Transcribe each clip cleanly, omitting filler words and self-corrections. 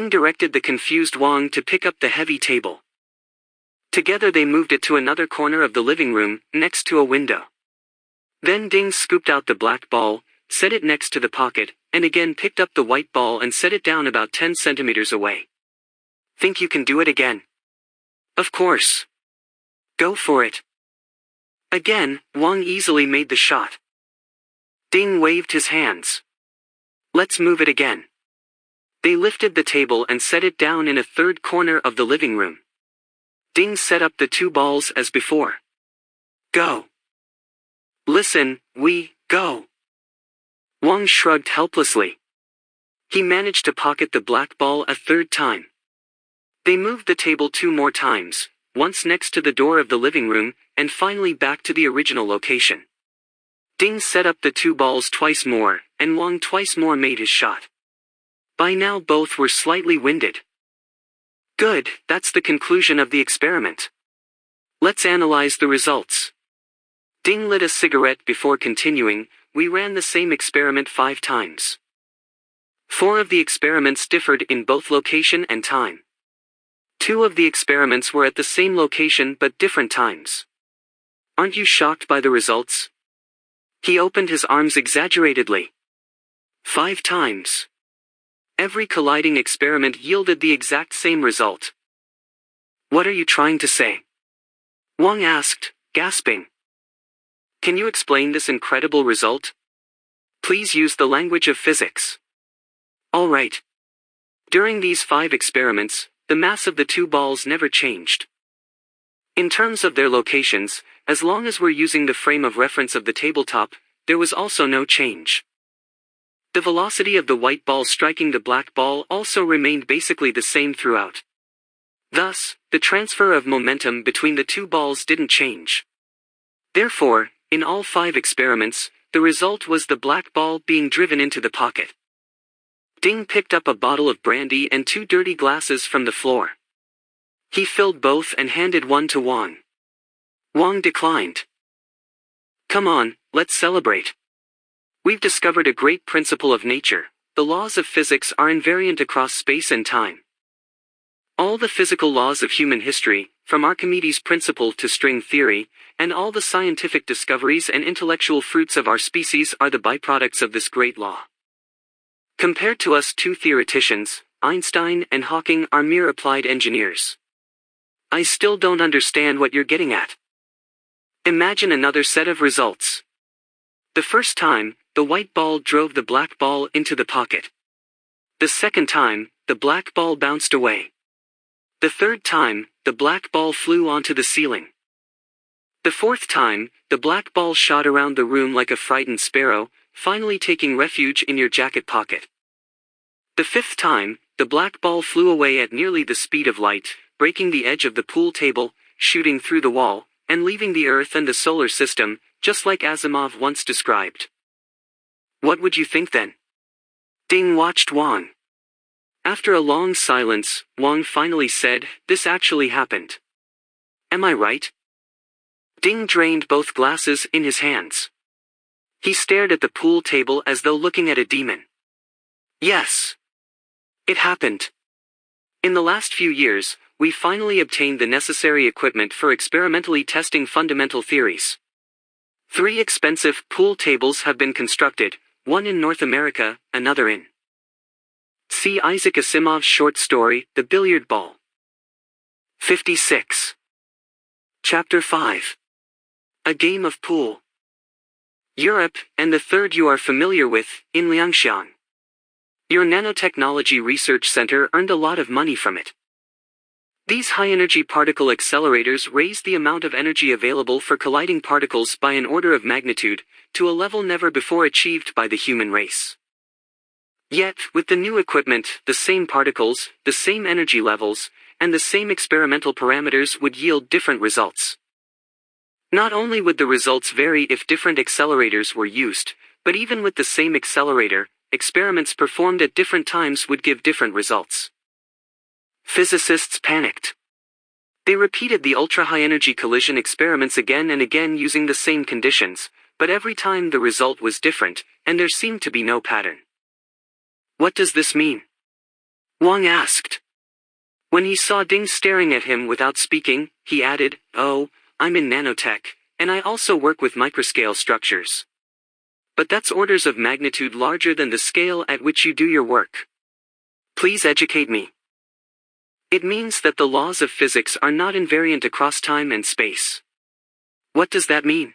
Ding directed the confused Wang to pick up the heavy table. Together they moved it to another corner of the living room, next to a window. Then Ding scooped out the black ball, set it next to the pocket, and again picked up the white ball and set it down about 10 centimeters away. Think you can do it again? Of course. Go for it. Again, Wang easily made the shot. Ding waved his hands. Let's move it again. They lifted the table and set it down in a third corner of the living room. Ding set up the two balls as before. Go. Listen, go. Wang shrugged helplessly. He managed to pocket the black ball a third time. They moved the table 2 more times, once next to the door of the living room, and finally back to the original location. Ding set up the 2 balls twice more, and Wang twice more made his shot. By now both were slightly winded. Good, that's the conclusion of the experiment. Let's analyze the results. Ding lit a cigarette before continuing. We ran the same experiment 5 times. 4 of the experiments differed in both location and time. 2 of the experiments were at the same location but different times. Aren't you shocked by the results? He opened his arms exaggeratedly. 5 times. Every colliding experiment yielded the exact same result. What are you trying to say? Wang asked, gasping. Can you explain this incredible result? Please use the language of physics. All right. During these 5 experiments, the mass of the 2 balls never changed. In terms of their locations, as long as we're using the frame of reference of the tabletop, there was also no change. The velocity of the white ball striking the black ball also remained basically the same throughout. Thus, the transfer of momentum between the 2 balls didn't change. Therefore, in all 5 experiments, the result was the black ball being driven into the pocket. Ding picked up a bottle of brandy and 2 dirty glasses from the floor. He filled both and handed one to Wang. Wang declined. Come on, let's celebrate. We've discovered a great principle of nature. The laws of physics are invariant across space and time. All the physical laws of human history, from Archimedes' principle to string theory, and all the scientific discoveries and intellectual fruits of our species are the byproducts of this great law. Compared to us 2 theoreticians, Einstein and Hawking are mere applied engineers. I still don't understand what you're getting at. Imagine another set of results. The first time, the white ball drove the black ball into the pocket. The second time, the black ball bounced away. The third time, the black ball flew onto the ceiling. The fourth time, the black ball shot around the room like a frightened sparrow, finally taking refuge in your jacket pocket. The fifth time, the black ball flew away at nearly the speed of light, breaking the edge of the pool table, shooting through the wall, and leaving the Earth and the solar system, just like Asimov once described. What would you think then? Ding watched Wang. After a long silence, Wang finally said, "This actually happened. Am I right?" Ding drained both glasses in his hands. He stared at the pool table as though looking at a demon. Yes. It happened. In the last few years, we finally obtained the necessary equipment for experimentally testing fundamental theories. 3 expensive pool tables have been constructed, one in North America, another in. See Isaac Asimov's short story, The Billiard Ball. 56. Chapter 5. A Game of Pool. Europe, and the third you are familiar with, in Liangshan. Your nanotechnology research center earned a lot of money from it. These high-energy particle accelerators raised the amount of energy available for colliding particles by an order of magnitude, to a level never before achieved by the human race. Yet, with the new equipment, the same particles, the same energy levels, and the same experimental parameters would yield different results. Not only would the results vary if different accelerators were used, but even with the same accelerator, experiments performed at different times would give different results. Physicists panicked. They repeated the ultra-high-energy collision experiments again and again using the same conditions, but every time the result was different, and there seemed to be no pattern. What does this mean? Wang asked. When he saw Ding staring at him without speaking, he added, "Oh, I'm in nanotech, and I also work with microscale structures. But that's orders of magnitude larger than the scale at which you do your work. Please educate me." It means that the laws of physics are not invariant across time and space. What does that mean?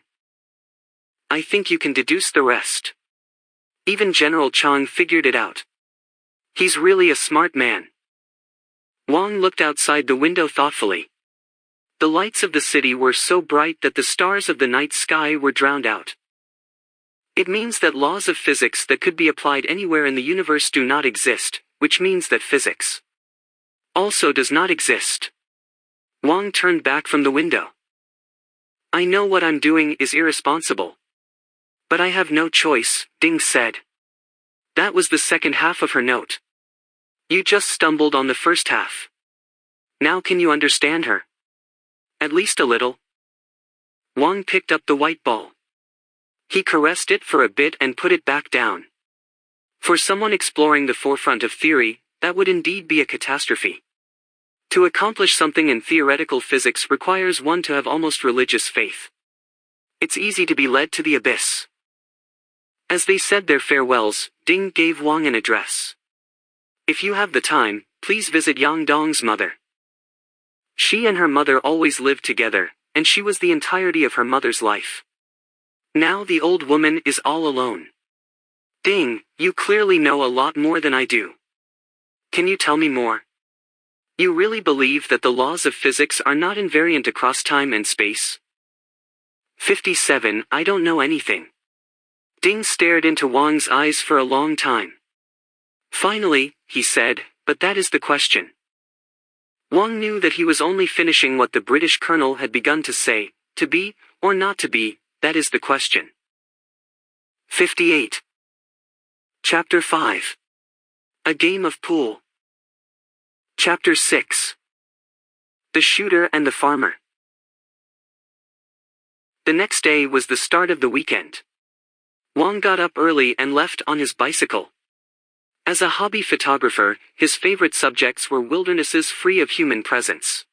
I think you can deduce the rest. Even General Chang figured it out. He's really a smart man. Wang looked outside the window thoughtfully. The lights of the city were so bright that the stars of the night sky were drowned out. It means that laws of physics that could be applied anywhere in the universe do not exist, which means that physics also does not exist. Wang turned back from the window. I know what I'm doing is irresponsible. But I have no choice, Ding said. That was the second half of her note. You just stumbled on the first half. Now can you understand her? At least a little. Wang picked up the white ball. He caressed it for a bit and put it back down. For someone exploring the forefront of theory, that would indeed be a catastrophe. To accomplish something in theoretical physics requires one to have almost religious faith. It's easy to be led to the abyss. As they said their farewells, Ding gave Wang an address. If you have the time, please visit Yang Dong's mother. She and her mother always lived together, and she was the entirety of her mother's life. Now the old woman is all alone. Ding, you clearly know a lot more than I do. Can you tell me more? You really believe that the laws of physics are not invariant across time and space? 57. I don't know anything. Ding stared into Wang's eyes for a long time. Finally, he said, but that is the question. Wang knew that he was only finishing what the British colonel had begun to say, to be, or not to be, that is the question. 58. Chapter 5. A Game of Pool. Chapter 6. The Shooter and the Farmer. The next day was the start of the weekend. Wang got up early and left on his bicycle. As a hobby photographer, his favorite subjects were wildernesses free of human presence.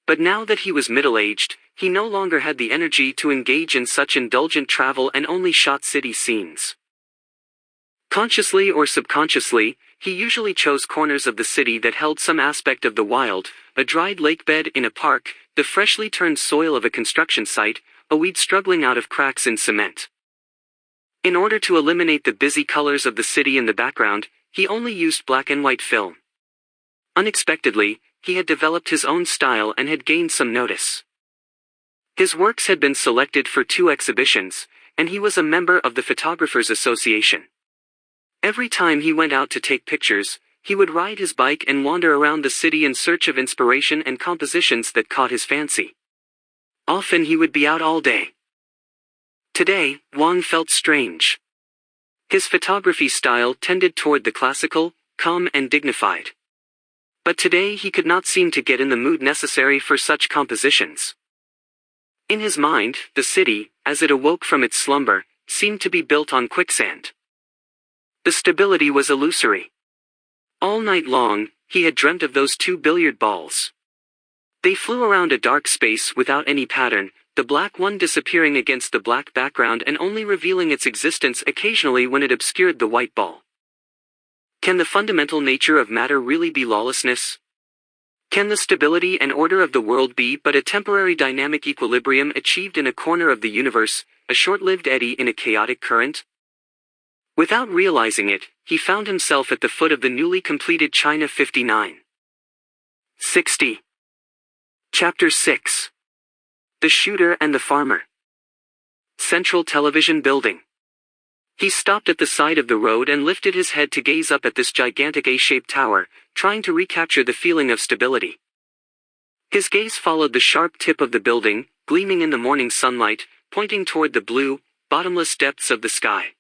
But now that he was middle-aged, he no longer had the energy to engage in such indulgent travel and only shot city scenes. Consciously or subconsciously, he usually chose corners of the city that held some aspect of the wild, a dried lakebed in a park, the freshly turned soil of a construction site, a weed struggling out of cracks in cement. In order to eliminate the busy colors of the city in the background, he only used black and white film. Unexpectedly, he had developed his own style and had gained some notice. His works had been selected for 2 exhibitions, and he was a member of the Photographers Association. Every time he went out to take pictures, he would ride his bike and wander around the city in search of inspiration and compositions that caught his fancy. Often he would be out all day. Today, Wang felt strange. His photography style tended toward the classical, calm and dignified. But today he could not seem to get in the mood necessary for such compositions. In his mind, the city, as it awoke from its slumber, seemed to be built on quicksand. The stability was illusory. All night long, he had dreamt of those 2 billiard balls. They flew around a dark space without any pattern, the black one disappearing against the black background and only revealing its existence occasionally when it obscured the white ball. Can the fundamental nature of matter really be lawlessness? Can the stability and order of the world be but a temporary dynamic equilibrium achieved in a corner of the universe, a short-lived eddy in a chaotic current? Without realizing it, he found himself at the foot of the newly completed China 59. 60. Chapter 6. The Shooter and the Farmer. Central Television Building. He stopped at the side of the road and lifted his head to gaze up at this gigantic A-shaped tower, trying to recapture the feeling of stability. His gaze followed the sharp tip of the building, gleaming in the morning sunlight, pointing toward the blue, bottomless depths of the sky.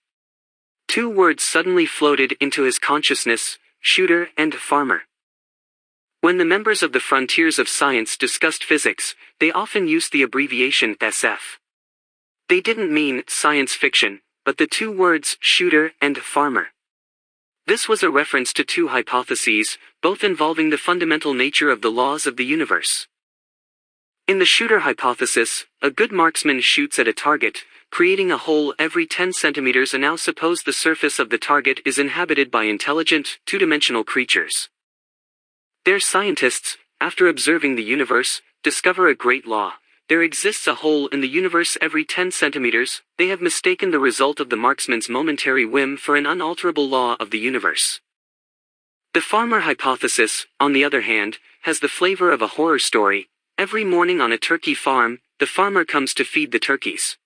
2 words suddenly floated into his consciousness: shooter and farmer. When the members of the frontiers of science discussed physics, they often used the abbreviation SF. They didn't mean science fiction, but the 2 words shooter and farmer. This was a reference to two hypotheses, both involving the fundamental nature of the laws of the universe. In the shooter hypothesis, a good marksman shoots at a target, creating a hole every 10 centimeters, and now suppose the surface of the target is inhabited by intelligent, two-dimensional creatures. Their scientists, after observing the universe, discover a great law. There exists a hole in the universe every 10 centimeters. They have mistaken the result of the marksman's momentary whim for an unalterable law of the universe. The farmer hypothesis, on the other hand, has the flavor of a horror story. Every morning on a turkey farm, the farmer comes to feed the turkeys.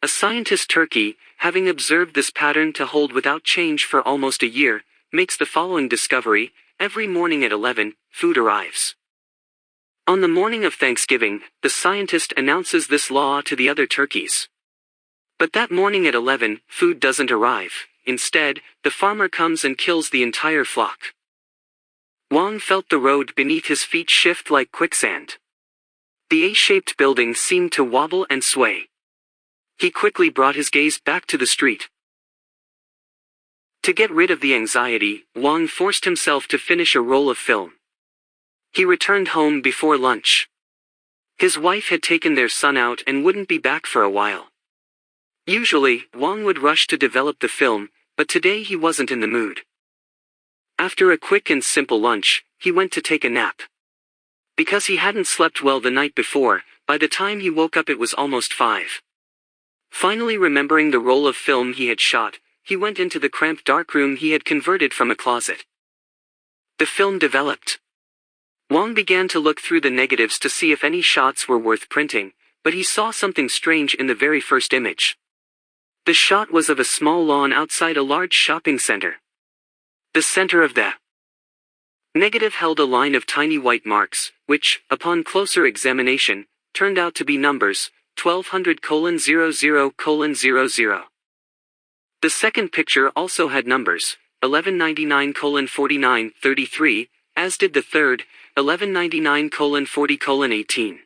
A scientist turkey, having observed this pattern to hold without change for almost a year, makes the following discovery: every morning at 11, food arrives. On the morning of Thanksgiving, the scientist announces this law to the other turkeys. But that morning at 11, food doesn't arrive. Instead, the farmer comes and kills the entire flock. Wang felt the road beneath his feet shift like quicksand. The A-shaped building seemed to wobble and sway. He quickly brought his gaze back to the street. To get rid of the anxiety, Wang forced himself to finish a roll of film. He returned home before lunch. His wife had taken their son out and wouldn't be back for a while. Usually, Wang would rush to develop the film, but today he wasn't in the mood. After a quick and simple lunch, he went to take a nap. Because he hadn't slept well the night before, by the time he woke up it was almost 5. Finally remembering the roll of film he had shot, he went into the cramped darkroom he had converted from a closet. The film developed. Wang began to look through the negatives to see if any shots were worth printing, but he saw something strange in the very first image. The shot was of a small lawn outside a large shopping center. The center of the negative held a line of tiny white marks, which, upon closer examination, turned out to be numbers: 1200:00:00. The second picture also had numbers: 1199:49:33, as did the third, 1199:40:18.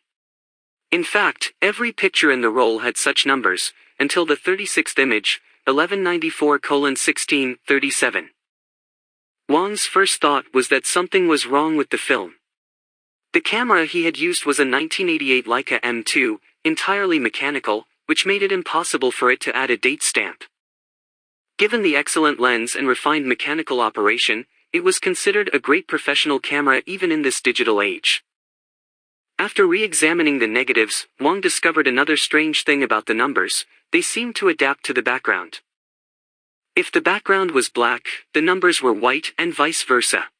In fact, every picture in the roll had such numbers, until the 36th image, 1194:16:37. Wang's first thought was that something was wrong with the film. The camera he had used was a 1988 Leica M2, entirely mechanical, which made it impossible for it to add a date stamp. Given the excellent lens and refined mechanical operation, it was considered a great professional camera even in this digital age. After re-examining the negatives, Wang discovered another strange thing about the numbers: they seemed to adapt to the background. If the background was black, the numbers were white, and vice versa.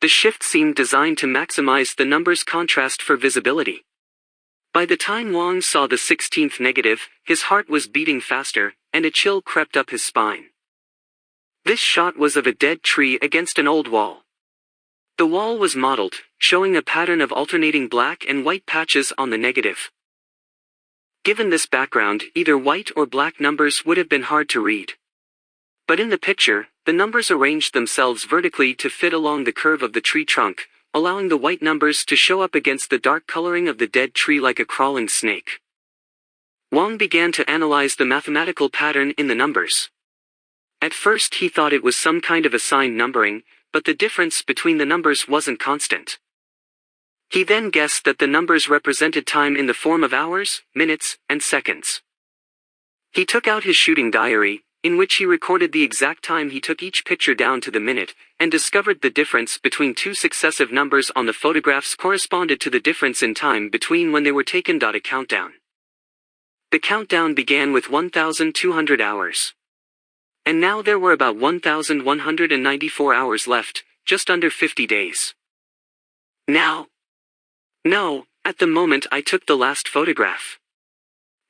The shift seemed designed to maximize the numbers' contrast for visibility. By the time Wang saw the 16th negative, his heart was beating faster, and a chill crept up his spine. This shot was of a dead tree against an old wall. The wall was mottled, showing a pattern of alternating black and white patches on the negative. Given this background, either white or black numbers would have been hard to read. But in the picture, the numbers arranged themselves vertically to fit along the curve of the tree trunk, allowing the white numbers to show up against the dark coloring of the dead tree like a crawling snake. Wang began to analyze the mathematical pattern in the numbers. At first he thought it was some kind of assigned numbering, but the difference between the numbers wasn't constant. He then guessed that the numbers represented time in the form of hours, minutes, and seconds. He took out his shooting diary, in which he recorded the exact time he took each picture down to the minute, and discovered the difference between two successive numbers on the photographs corresponded to the difference in time between when they were taken. A countdown. The countdown began with 1,200 hours. And now there were about 1,194 hours left, just under 50 days. Now? No, at the moment I took the last photograph.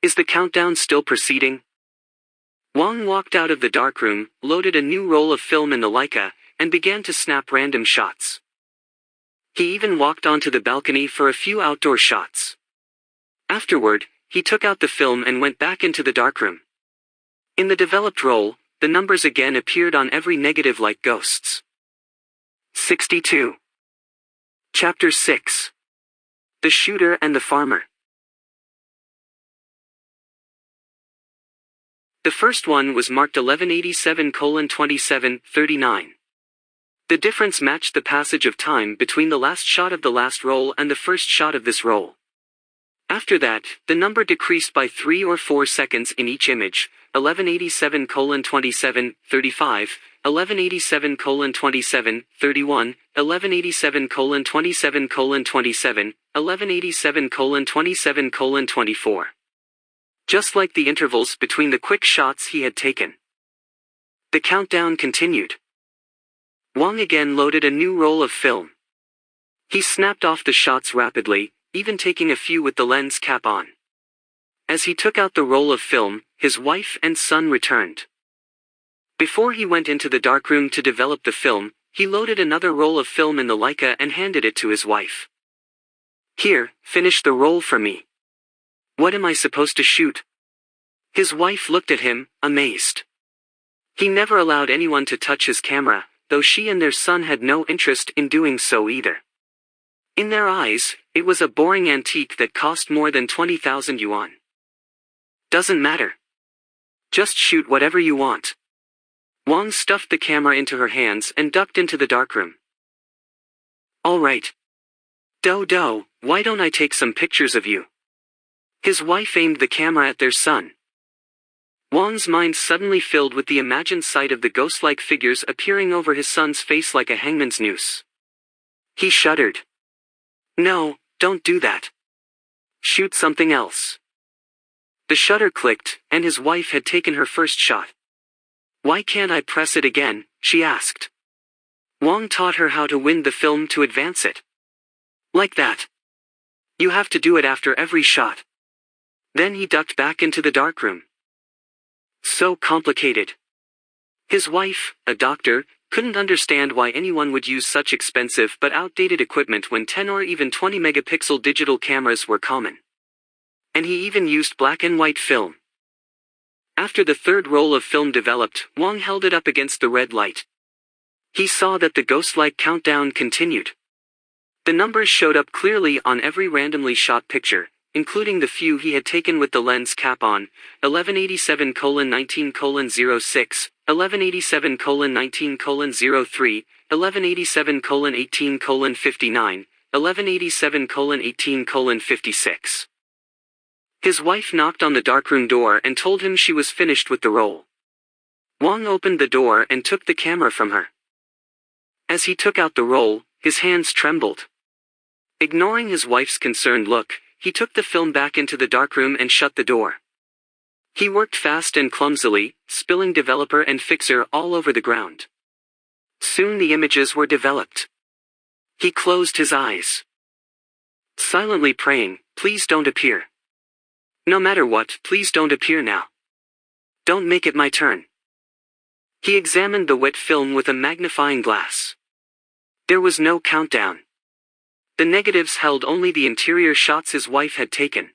Is the countdown still proceeding? Wang walked out of the darkroom, loaded a new roll of film in the Leica, and began to snap random shots. He even walked onto the balcony for a few outdoor shots. Afterward, he took out the film and went back into the darkroom. In the developed roll, the numbers again appeared on every negative like ghosts. 62. Chapter 6. The Shooter and the Farmer. The first one was marked 1187:27:39. The difference matched the passage of time between the last shot of the last roll and the first shot of this roll. After that, the number decreased by 3 or 4 seconds in each image, 1187:27:35, 1187:27:31, 1187:27:27, 1187:27:24. Just like the intervals between the quick shots he had taken. The countdown continued. Wang again loaded a new roll of film. He snapped off the shots rapidly, even taking a few with the lens cap on. As he took out the roll of film, his wife and son returned. Before he went into the darkroom to develop the film, he loaded another roll of film in the Leica and handed it to his wife. "Here, finish the roll for me. What am I supposed to shoot?" His wife looked at him, amazed. He never allowed anyone to touch his camera, though she and their son had no interest in doing so either. In their eyes, it was a boring antique that cost more than 20,000 yuan. "Doesn't matter. Just shoot whatever you want." Wang stuffed the camera into her hands and ducked into the darkroom. "All right. Do, why don't I take some pictures of you?" His wife aimed the camera at their son. Wang's mind suddenly filled with the imagined sight of the ghost-like figures appearing over his son's face like a hangman's noose. He shuddered. "No, don't do that. Shoot something else." The shutter clicked, and his wife had taken her first shot. "Why can't I press it again?" she asked. Wang taught her how to wind the film to advance it. "Like that. You have to do it after every shot." Then he ducked back into the darkroom. So complicated. His wife, a doctor, couldn't understand why anyone would use such expensive but outdated equipment when 10 or even 20 megapixel digital cameras were common. And he even used black and white film. After the third roll of film developed, Wang held it up against the red light. He saw that the ghost-like countdown continued. The numbers showed up clearly on every randomly shot picture, including the few he had taken with the lens cap on, 1187:19:06, 1187:19:03, 1187:18:59, 1187:18:56. His wife knocked on the darkroom door and told him she was finished with the roll. Wang opened the door and took the camera from her. As he took out the roll, his hands trembled. Ignoring his wife's concerned look, he took the film back into the darkroom and shut the door. He worked fast and clumsily, spilling developer and fixer all over the ground. Soon the images were developed. He closed his eyes, silently praying, "Please don't appear. No matter what, please don't appear now. Don't make it my turn." He examined the wet film with a magnifying glass. There was no countdown. The negatives held only the interior shots his wife had taken.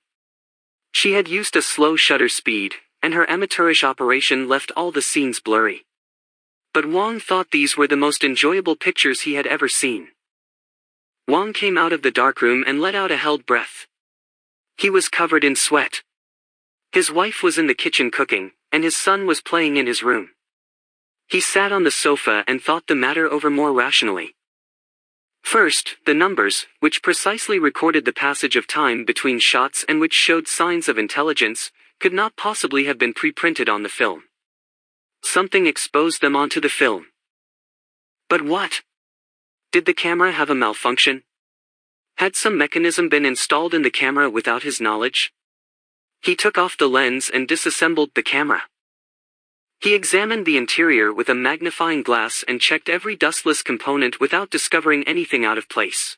She had used a slow shutter speed, and her amateurish operation left all the scenes blurry. But Wang thought these were the most enjoyable pictures he had ever seen. Wang came out of the darkroom and let out a held breath. He was covered in sweat. His wife was in the kitchen cooking, and his son was playing in his room. He sat on the sofa and thought the matter over more rationally. First, the numbers, which precisely recorded the passage of time between shots and which showed signs of intelligence, could not possibly have been pre-printed on the film. Something exposed them onto the film. But what? Did the camera have a malfunction? Had some mechanism been installed in the camera without his knowledge? He took off the lens and disassembled the camera. He examined the interior with a magnifying glass and checked every dustless component without discovering anything out of place.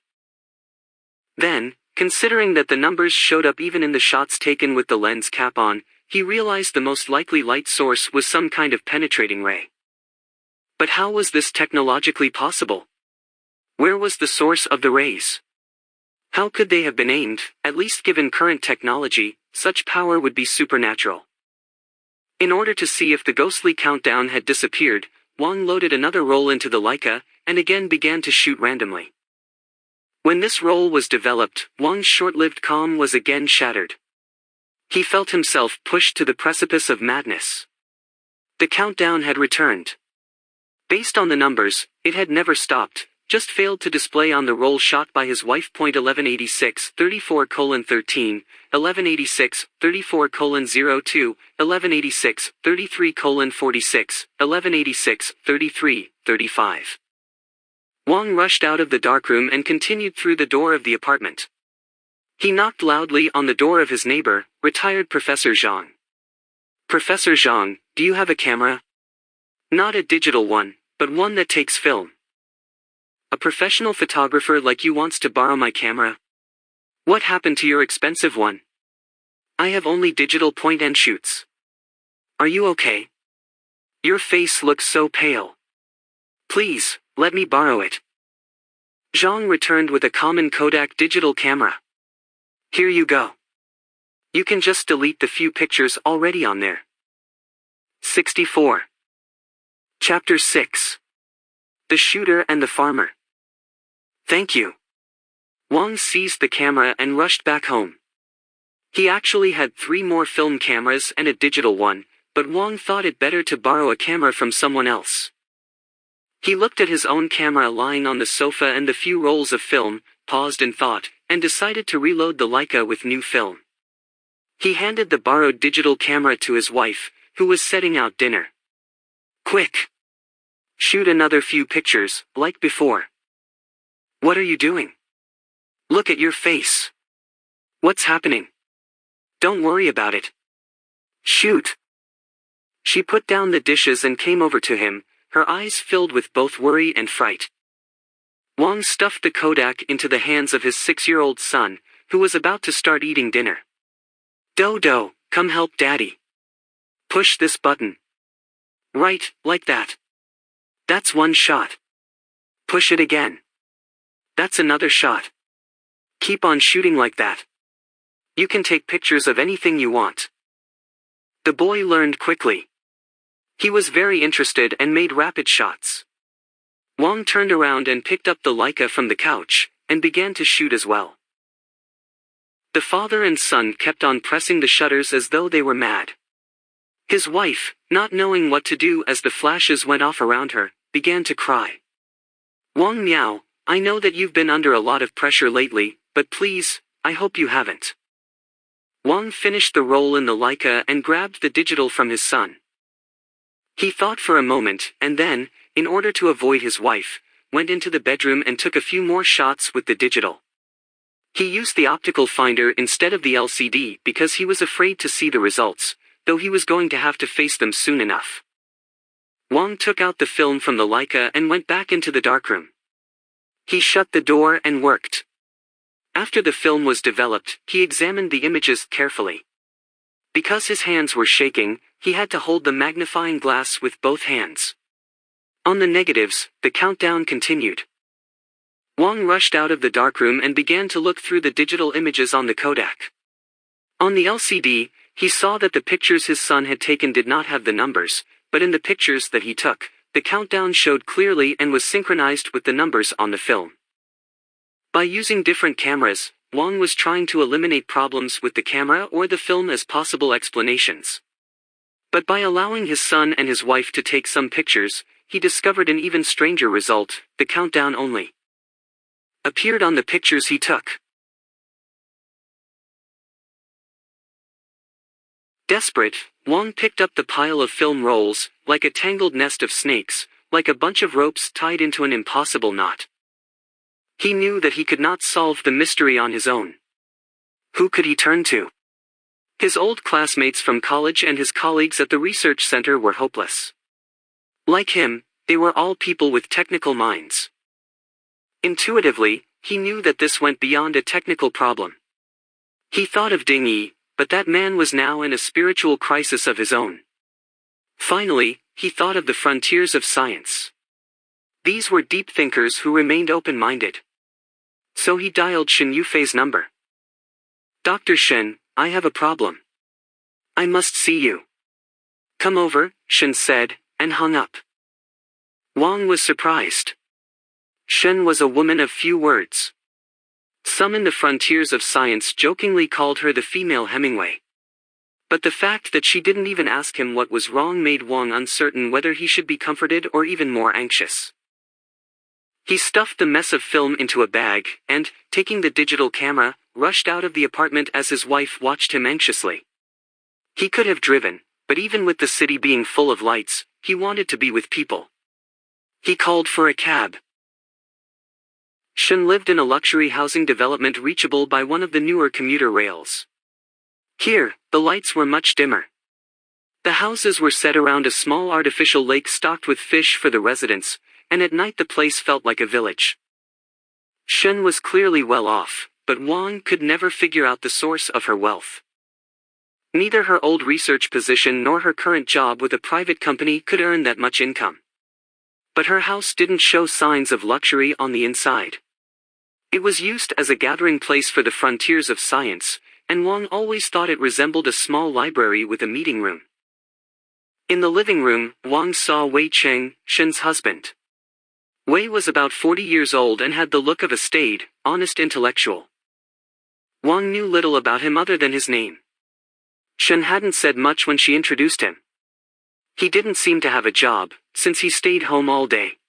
Then, considering that the numbers showed up even in the shots taken with the lens cap on, he realized the most likely light source was some kind of penetrating ray. But how was this technologically possible? Where was the source of the rays? How could they have been aimed? At least given current technology, such power would be supernatural. In order to see if the ghostly countdown had disappeared, Wang loaded another roll into the Leica, and again began to shoot randomly. When this roll was developed, Wang's short-lived calm was again shattered. He felt himself pushed to the precipice of madness. The countdown had returned. Based on the numbers, it had never stopped, just failed to display on the roll shot by his wife. 1186 34:13, 1186 34:02, 1186 33:46, 1186 33:35. Wang rushed out of the darkroom and continued through the door of the apartment. He knocked loudly on the door of his neighbor, retired Professor Zhang. "Professor Zhang, do you have a camera? Not a digital one, but one that takes film. A professional photographer like you wants to borrow my camera. What happened to your expensive one? I have only digital point-and-shoots. Are you okay? Your face looks so pale. Please, let me borrow it." Zhang returned with a common Kodak digital camera. "Here you go. You can just delete the few pictures already on there." 64. Chapter 6. The Shooter and the Farmer. "Thank you." Wang seized the camera and rushed back home. He actually had 3 more film cameras and a digital one, but Wang thought it better to borrow a camera from someone else. He looked at his own camera lying on the sofa and the few rolls of film, paused in thought, and decided to reload the Leica with new film. He handed the borrowed digital camera to his wife, who was setting out dinner. "Quick! Shoot another few pictures, like before." "What are you doing? Look at your face. What's happening? Don't worry about it. Shoot." She put down the dishes and came over to him, her eyes filled with both worry and fright. Wang stuffed the Kodak into the hands of his 6-year-old son, who was about to start eating dinner. "Dodo, come help Daddy. Push this button. Right, like that. That's one shot. Push it again. That's another shot. Keep on shooting like that. You can take pictures of anything you want." The boy learned quickly. He was very interested and made rapid shots. Wang turned around and picked up the Leica from the couch, and began to shoot as well. The father and son kept on pressing the shutters as though they were mad. His wife, not knowing what to do as the flashes went off around her, began to cry. "Wang Miao, I know that you've been under a lot of pressure lately, but please, I hope you haven't." Wang finished the roll in the Leica and grabbed the digital from his son. He thought for a moment, and then, in order to avoid his wife, went into the bedroom and took a few more shots with the digital. He used the optical finder instead of the LCD because he was afraid to see the results, though he was going to have to face them soon enough. Wang took out the film from the Leica and went back into the darkroom. He shut the door and worked. After the film was developed, he examined the images carefully. Because his hands were shaking, he had to hold the magnifying glass with both hands. On the negatives, the countdown continued. Wang rushed out of the darkroom and began to look through the digital images on the Kodak. On the LCD, he saw that the pictures his son had taken did not have the numbers, but in the pictures that he took, the countdown showed clearly and was synchronized with the numbers on the film. By using different cameras, Wang was trying to eliminate problems with the camera or the film as possible explanations. But by allowing his son and his wife to take some pictures, he discovered an even stranger result: the countdown only appeared on the pictures he took. Desperate, Wang picked up the pile of film rolls, like a tangled nest of snakes, like a bunch of ropes tied into an impossible knot. He knew that he could not solve the mystery on his own. Who could he turn to? His old classmates from college and his colleagues at the research center were hopeless. Like him, they were all people with technical minds. Intuitively, he knew that this went beyond a technical problem. He thought of Ding Yi, but that man was now in a spiritual crisis of his own. Finally, he thought of the frontiers of science. These were deep thinkers who remained open-minded. So he dialed Shen Yufei's number. "Dr. Shen, I have a problem. I must see you." "Come over," Shen said, and hung up. Wang was surprised. Shen was a woman of few words. Some in the frontiers of science jokingly called her the female Hemingway. But the fact that she didn't even ask him what was wrong made Wang uncertain whether he should be comforted or even more anxious. He stuffed the mess of film into a bag, and, taking the digital camera, rushed out of the apartment as his wife watched him anxiously. He could have driven, but even with the city being full of lights, he wanted to be with people. He called for a cab. Shen lived in a luxury housing development reachable by one of the newer commuter rails. Here, the lights were much dimmer. The houses were set around a small artificial lake stocked with fish for the residents, and at night the place felt like a village. Shen was clearly well off, but Wang could never figure out the source of her wealth. Neither her old research position nor her current job with a private company could earn that much income. But her house didn't show signs of luxury on the inside. It was used as a gathering place for the frontiers of science, and Wang always thought it resembled a small library with a meeting room. In the living room, Wang saw Wei Cheng, Shen's husband. Wei was about 40 years old and had the look of a staid, honest intellectual. Wang knew little about him other than his name. Shen hadn't said much when she introduced him. He didn't seem to have a job, since he stayed home all day.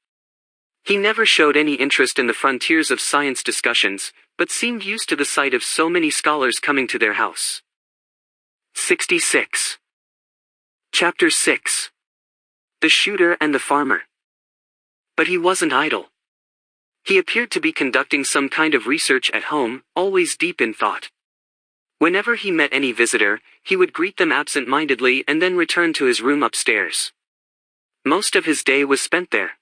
He never showed any interest in the frontiers of science discussions, but seemed used to the sight of so many scholars coming to their house. 66. Chapter 6. The Shooter and the Farmer. But he wasn't idle. He appeared to be conducting some kind of research at home, always deep in thought. Whenever he met any visitor, he would greet them absent-mindedly and then return to his room upstairs. Most of his day was spent there.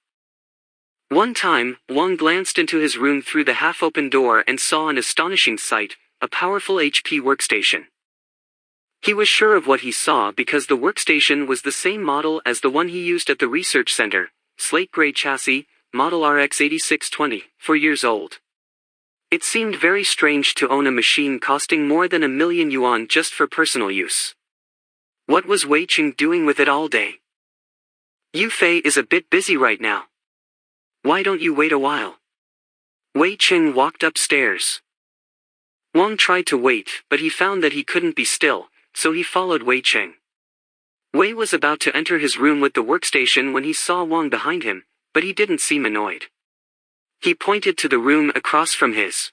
One time, Wang glanced into his room through the half-open door and saw an astonishing sight, a powerful HP workstation. He was sure of what he saw because the workstation was the same model as the one he used at the research center, slate-gray chassis, model RX8620, 4 years old. It seemed very strange to own a machine costing more than 1,000,000 yuan just for personal use. What was Wei Cheng doing with it all day? Yu Fei is a bit busy right now. Why don't you wait a while? Wei Cheng walked upstairs. Wang tried to wait, but he found that he couldn't be still, so he followed Wei Cheng. Wei was about to enter his room with the workstation when he saw Wang behind him, but he didn't seem annoyed. He pointed to the room across from his.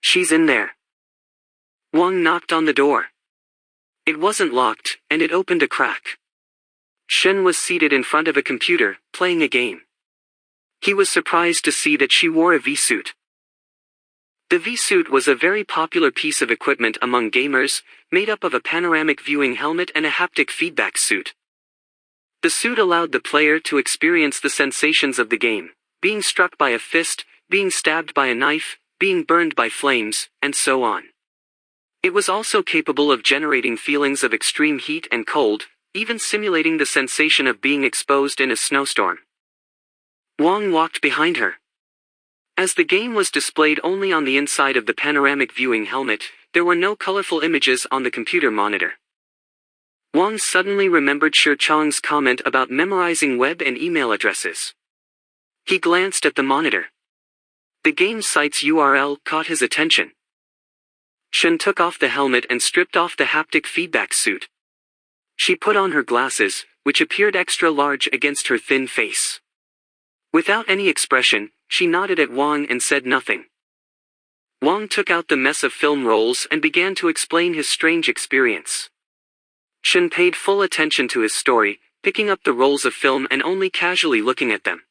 She's in there. Wang knocked on the door. It wasn't locked, and it opened a crack. Shen was seated in front of a computer, playing a game. He was surprised to see that she wore a V-suit. The V-suit was a very popular piece of equipment among gamers, made up of a panoramic viewing helmet and a haptic feedback suit. The suit allowed the player to experience the sensations of the game, being struck by a fist, being stabbed by a knife, being burned by flames, and so on. It was also capable of generating feelings of extreme heat and cold, even simulating the sensation of being exposed in a snowstorm. Wang walked behind her. As the game was displayed only on the inside of the panoramic viewing helmet, there were no colorful images on the computer monitor. Wang suddenly remembered Shi Chang's comment about memorizing web and email addresses. He glanced at the monitor. The game site's URL caught his attention. Shen took off the helmet and stripped off the haptic feedback suit. She put on her glasses, which appeared extra large against her thin face. Without any expression, she nodded at Wang and said nothing. Wang took out the mess of film rolls and began to explain his strange experience. Shen paid full attention to his story, picking up the rolls of film and only casually looking at them.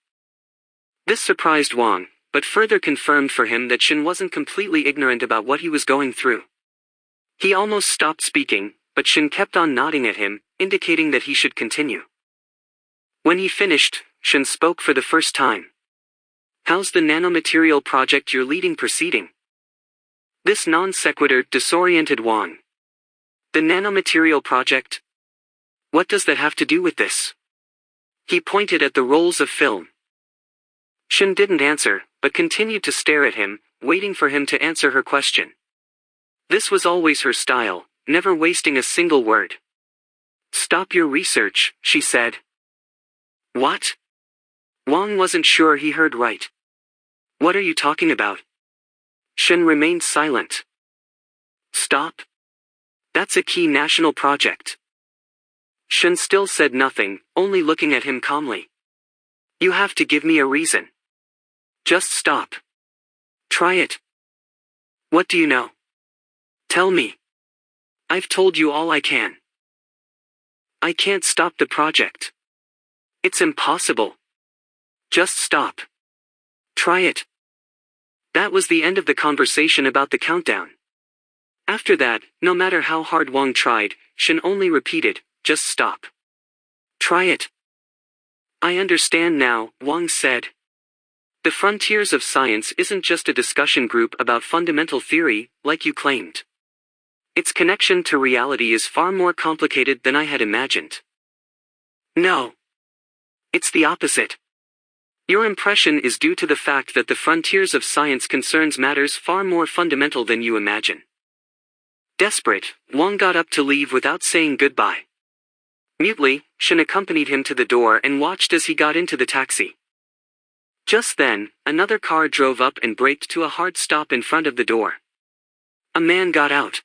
This surprised Wang, but further confirmed for him that Shen wasn't completely ignorant about what he was going through. He almost stopped speaking, but Shen kept on nodding at him, indicating that he should continue. When he finished, Shen spoke for the first time. How's the nanomaterial project you're leading proceeding? This non sequitur disoriented Wang. The nanomaterial project? What does that have to do with this? He pointed at the rolls of film. Shen didn't answer, but continued to stare at him, waiting for him to answer her question. This was always her style, never wasting a single word. Stop your research, she said. What? Wang wasn't sure he heard right. What are you talking about? Shen remained silent. Stop? That's a key national project. Shen still said nothing, only looking at him calmly. You have to give me a reason. Just stop. Try it. What do you know? Tell me. I've told you all I can. I can't stop the project. It's impossible. Just stop. Try it. That was the end of the conversation about the countdown. After that, no matter how hard Wang tried, Shen only repeated, just stop. Try it. I understand now, Wang said. The frontiers of science isn't just a discussion group about fundamental theory, like you claimed. Its connection to reality is far more complicated than I had imagined. No. It's the opposite. Your impression is due to the fact that the frontiers of science concerns matters far more fundamental than you imagine. Desperate, Wang got up to leave without saying goodbye. Mutely, Shen accompanied him to the door and watched as he got into the taxi. Just then, another car drove up and braked to a hard stop in front of the door. A man got out.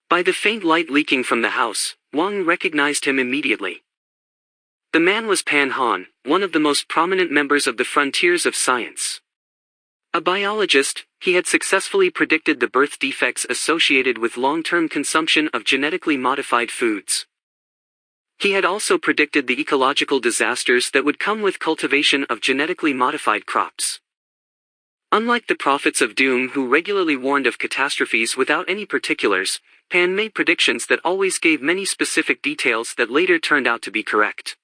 By the faint light leaking from the house, Wang recognized him immediately. The man was Pan Han, one of the most prominent members of the frontiers of science. A biologist, he had successfully predicted the birth defects associated with long-term consumption of genetically modified foods. He had also predicted the ecological disasters that would come with cultivation of genetically modified crops. Unlike the prophets of doom who regularly warned of catastrophes without any particulars, Pan made predictions that always gave many specific details that later turned out to be correct.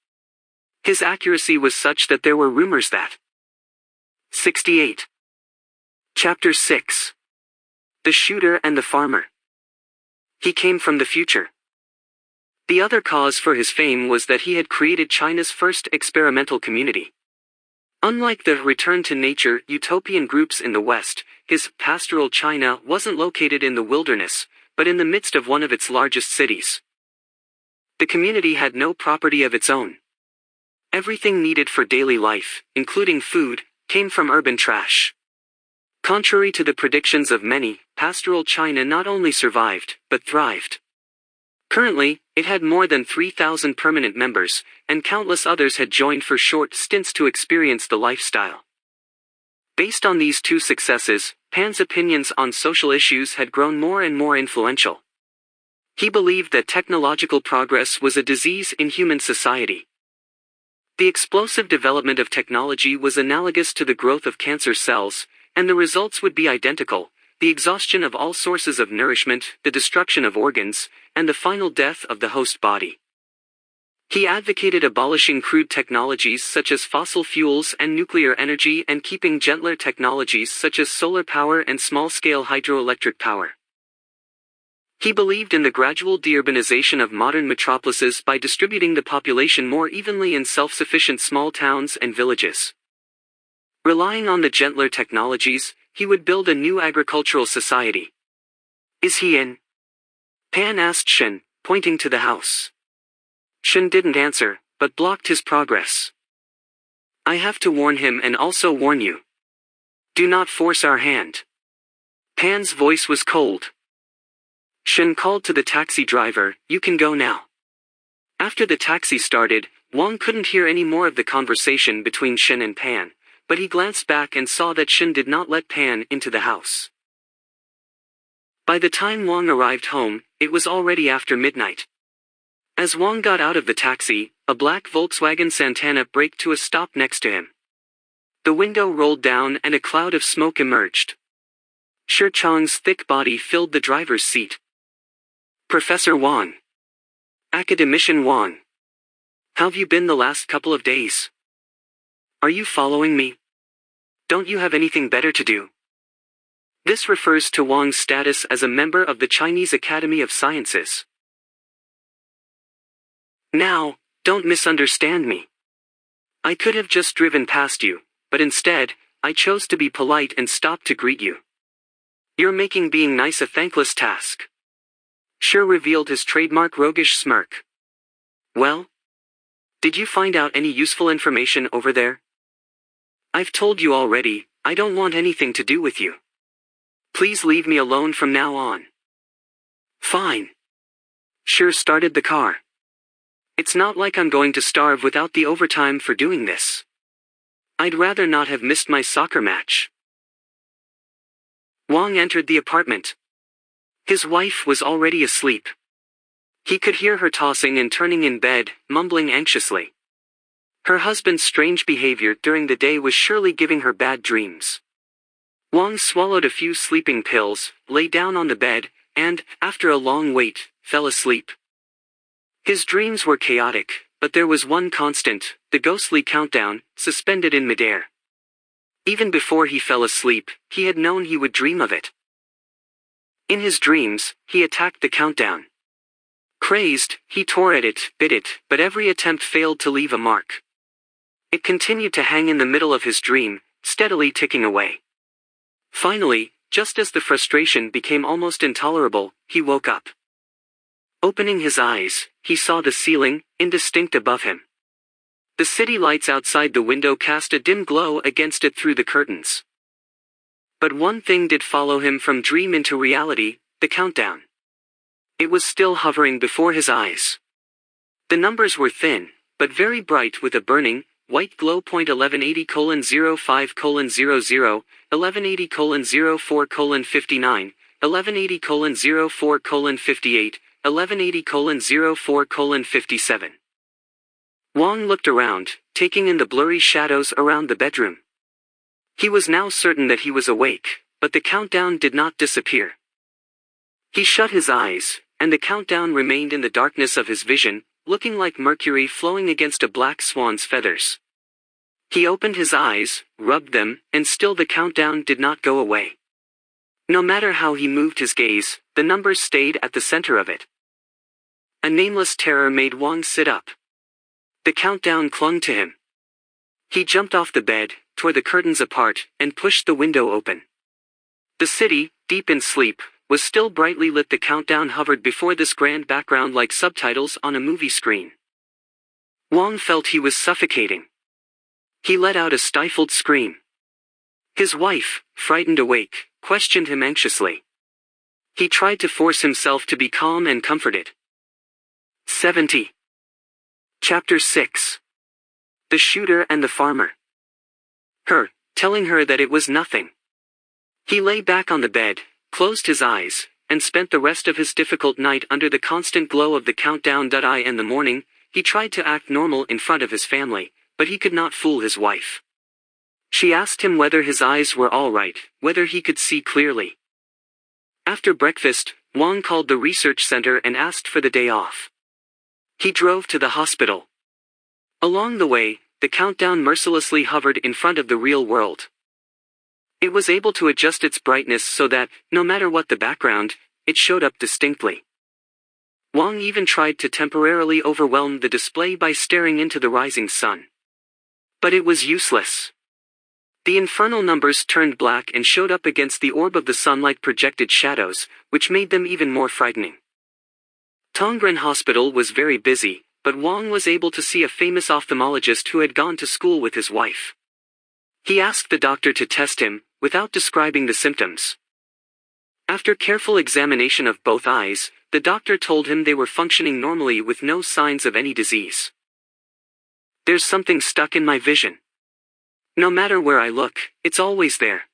His accuracy was such that there were rumors that 68. Chapter 6. The Shooter and the Farmer. He came from the future. The other cause for his fame was that he had created China's first experimental community. Unlike the return to nature utopian groups in the West, his pastoral China wasn't located in the wilderness, but in the midst of one of its largest cities. The community had no property of its own. Everything needed for daily life, including food, came from urban trash. Contrary to the predictions of many, pastoral China not only survived, but thrived. Currently, it had more than 3,000 permanent members, and countless others had joined for short stints to experience the lifestyle. Based on these two successes, Pan's opinions on social issues had grown more and more influential. He believed that technological progress was a disease in human society. The explosive development of technology was analogous to the growth of cancer cells, and the results would be identical: the exhaustion of all sources of nourishment, the destruction of organs, and the final death of the host body. He advocated abolishing crude technologies such as fossil fuels and nuclear energy and keeping gentler technologies such as solar power and small-scale hydroelectric power. He believed in the gradual deurbanization of modern metropolises by distributing the population more evenly in self-sufficient small towns and villages. Relying on the gentler technologies, he would build a new agricultural society. Is he in? Pan asked Shen, pointing to the house. Shen didn't answer, but blocked his progress. I have to warn him and also warn you. Do not force our hand. Pan's voice was cold. Shen called to the taxi driver, you can go now. After the taxi started, Wang couldn't hear any more of the conversation between Shen and Pan, but he glanced back and saw that Shen did not let Pan into the house. By the time Wang arrived home, it was already after midnight. As Wang got out of the taxi, a black Volkswagen Santana braked to a stop next to him. The window rolled down and a cloud of smoke emerged. Shi Chang's thick body filled the driver's seat. Professor Wang. Academician Wang. How've you been the last couple of days? Are you following me? Don't you have anything better to do? This refers to Wang's status as a member of the Chinese Academy of Sciences. Now, don't misunderstand me. I could have just driven past you, but instead, I chose to be polite and stopped to greet you. You're making being nice a thankless task. Shi revealed his trademark roguish smirk. Well? Did you find out any useful information over there? I've told you already, I don't want anything to do with you. Please leave me alone from now on. Fine. Sure started the car. It's not like I'm going to starve without the overtime for doing this. I'd rather not have missed my soccer match. Wang entered the apartment. His wife was already asleep. He could hear her tossing and turning in bed, mumbling anxiously. Her husband's strange behavior during the day was surely giving her bad dreams. Wang swallowed a few sleeping pills, lay down on the bed, and, after a long wait, fell asleep. His dreams were chaotic, but there was one constant, the ghostly countdown, suspended in midair. Even before he fell asleep, he had known he would dream of it. In his dreams, he attacked the countdown. Crazed, he tore at it, bit it, but every attempt failed to leave a mark. It continued to hang in the middle of his dream, steadily ticking away. Finally, just as the frustration became almost intolerable, he woke up. Opening his eyes, he saw the ceiling, indistinct above him. The city lights outside the window cast a dim glow against it through the curtains. But one thing did follow him from dream into reality, the countdown. It was still hovering before his eyes. The numbers were thin, but very bright with a burning, white glow. 1180:05:00, 1180:04:59, 1180:04:58, 1180:04:57. Wang looked around, taking in the blurry shadows around the bedroom. He was now certain that he was awake, but the countdown did not disappear. He shut his eyes, and the countdown remained in the darkness of his vision, looking like mercury flowing against a black swan's feathers. He opened his eyes, rubbed them, and still the countdown did not go away. No matter how he moved his gaze, the numbers stayed at the center of it. A nameless terror made Wang sit up. The countdown clung to him. He jumped off the bed, tore the curtains apart, and pushed the window open. The city, deep in sleep, was still brightly lit. The countdown hovered before this grand background like subtitles on a movie screen. Wang felt he was suffocating. He let out a stifled scream. His wife, frightened awake, questioned him anxiously. He tried to force himself to be calm and comforted. 70. Chapter 6. The Shooter and the Farmer. Telling her that it was nothing. He lay back on the bed, closed his eyes, and spent the rest of his difficult night under the constant glow of the countdown. In the morning, he tried to act normal in front of his family, but he could not fool his wife. She asked him whether his eyes were all right, whether he could see clearly. After breakfast, Wang called the research center and asked for the day off. He drove to the hospital. Along the way, the countdown mercilessly hovered in front of the real world. It was able to adjust its brightness so that, no matter what the background, it showed up distinctly. Wang even tried to temporarily overwhelm the display by staring into the rising sun. But it was useless. The infernal numbers turned black and showed up against the orb of the sun like projected shadows, which made them even more frightening. Tongren Hospital was very busy, but Wang was able to see a famous ophthalmologist who had gone to school with his wife. He asked the doctor to test him, without describing the symptoms. After careful examination of both eyes, the doctor told him they were functioning normally with no signs of any disease. There's something stuck in my vision. No matter where I look, it's always there.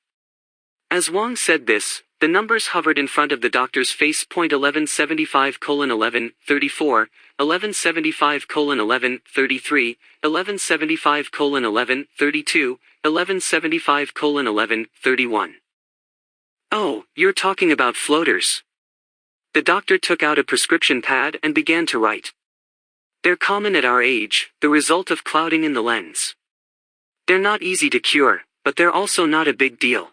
As Wang said this, the numbers hovered in front of the doctor's face. 1175:11:34, 1175:11:33, 1175:11:32, 1175:11:31. Oh, you're talking about floaters. The doctor took out a prescription pad and began to write. They're common at our age, the result of clouding in the lens. They're not easy to cure, but they're also not a big deal.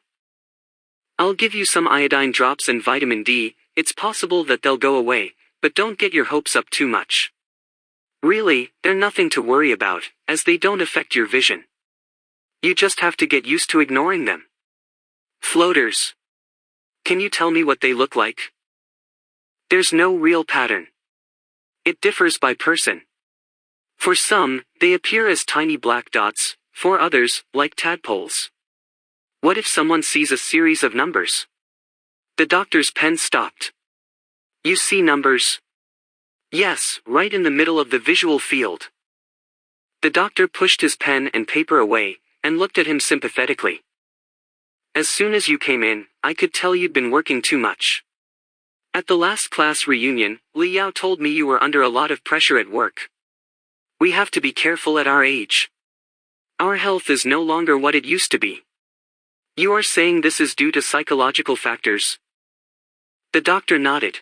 I'll give you some iodine drops and vitamin D, it's possible that they'll go away, but don't get your hopes up too much. Really, they're nothing to worry about, as they don't affect your vision. You just have to get used to ignoring them. Floaters. Can you tell me what they look like? There's no real pattern. It differs by person. For some, they appear as tiny black dots, for others, like tadpoles. What if someone sees a series of numbers? The doctor's pen stopped. You see numbers? Yes, right in the middle of the visual field. The doctor pushed his pen and paper away, and looked at him sympathetically. As soon as you came in, I could tell you'd been working too much. At the last class reunion, Li Yao told me you were under a lot of pressure at work. We have to be careful at our age. Our health is no longer what it used to be. You are saying this is due to psychological factors? The doctor nodded.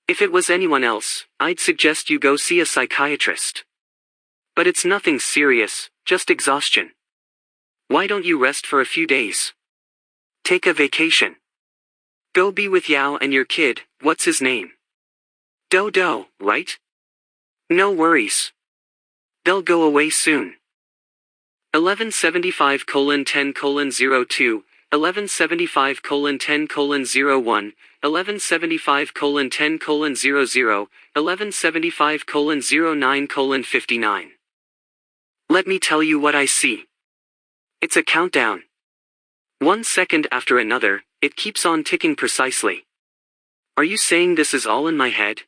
If it was anyone else, I'd suggest you go see a psychiatrist. But it's nothing serious, just exhaustion. Why don't you rest for a few days? Take a vacation. Go be with Yao and your kid, what's his name? Do, right? No worries. They'll go away soon. 1175:10:02, 1175:10:01, 1175:10:00, 1175:09:59. Let me tell you what I see. It's a countdown. 1 second after another, it keeps on ticking precisely. Are you saying this is all in my head?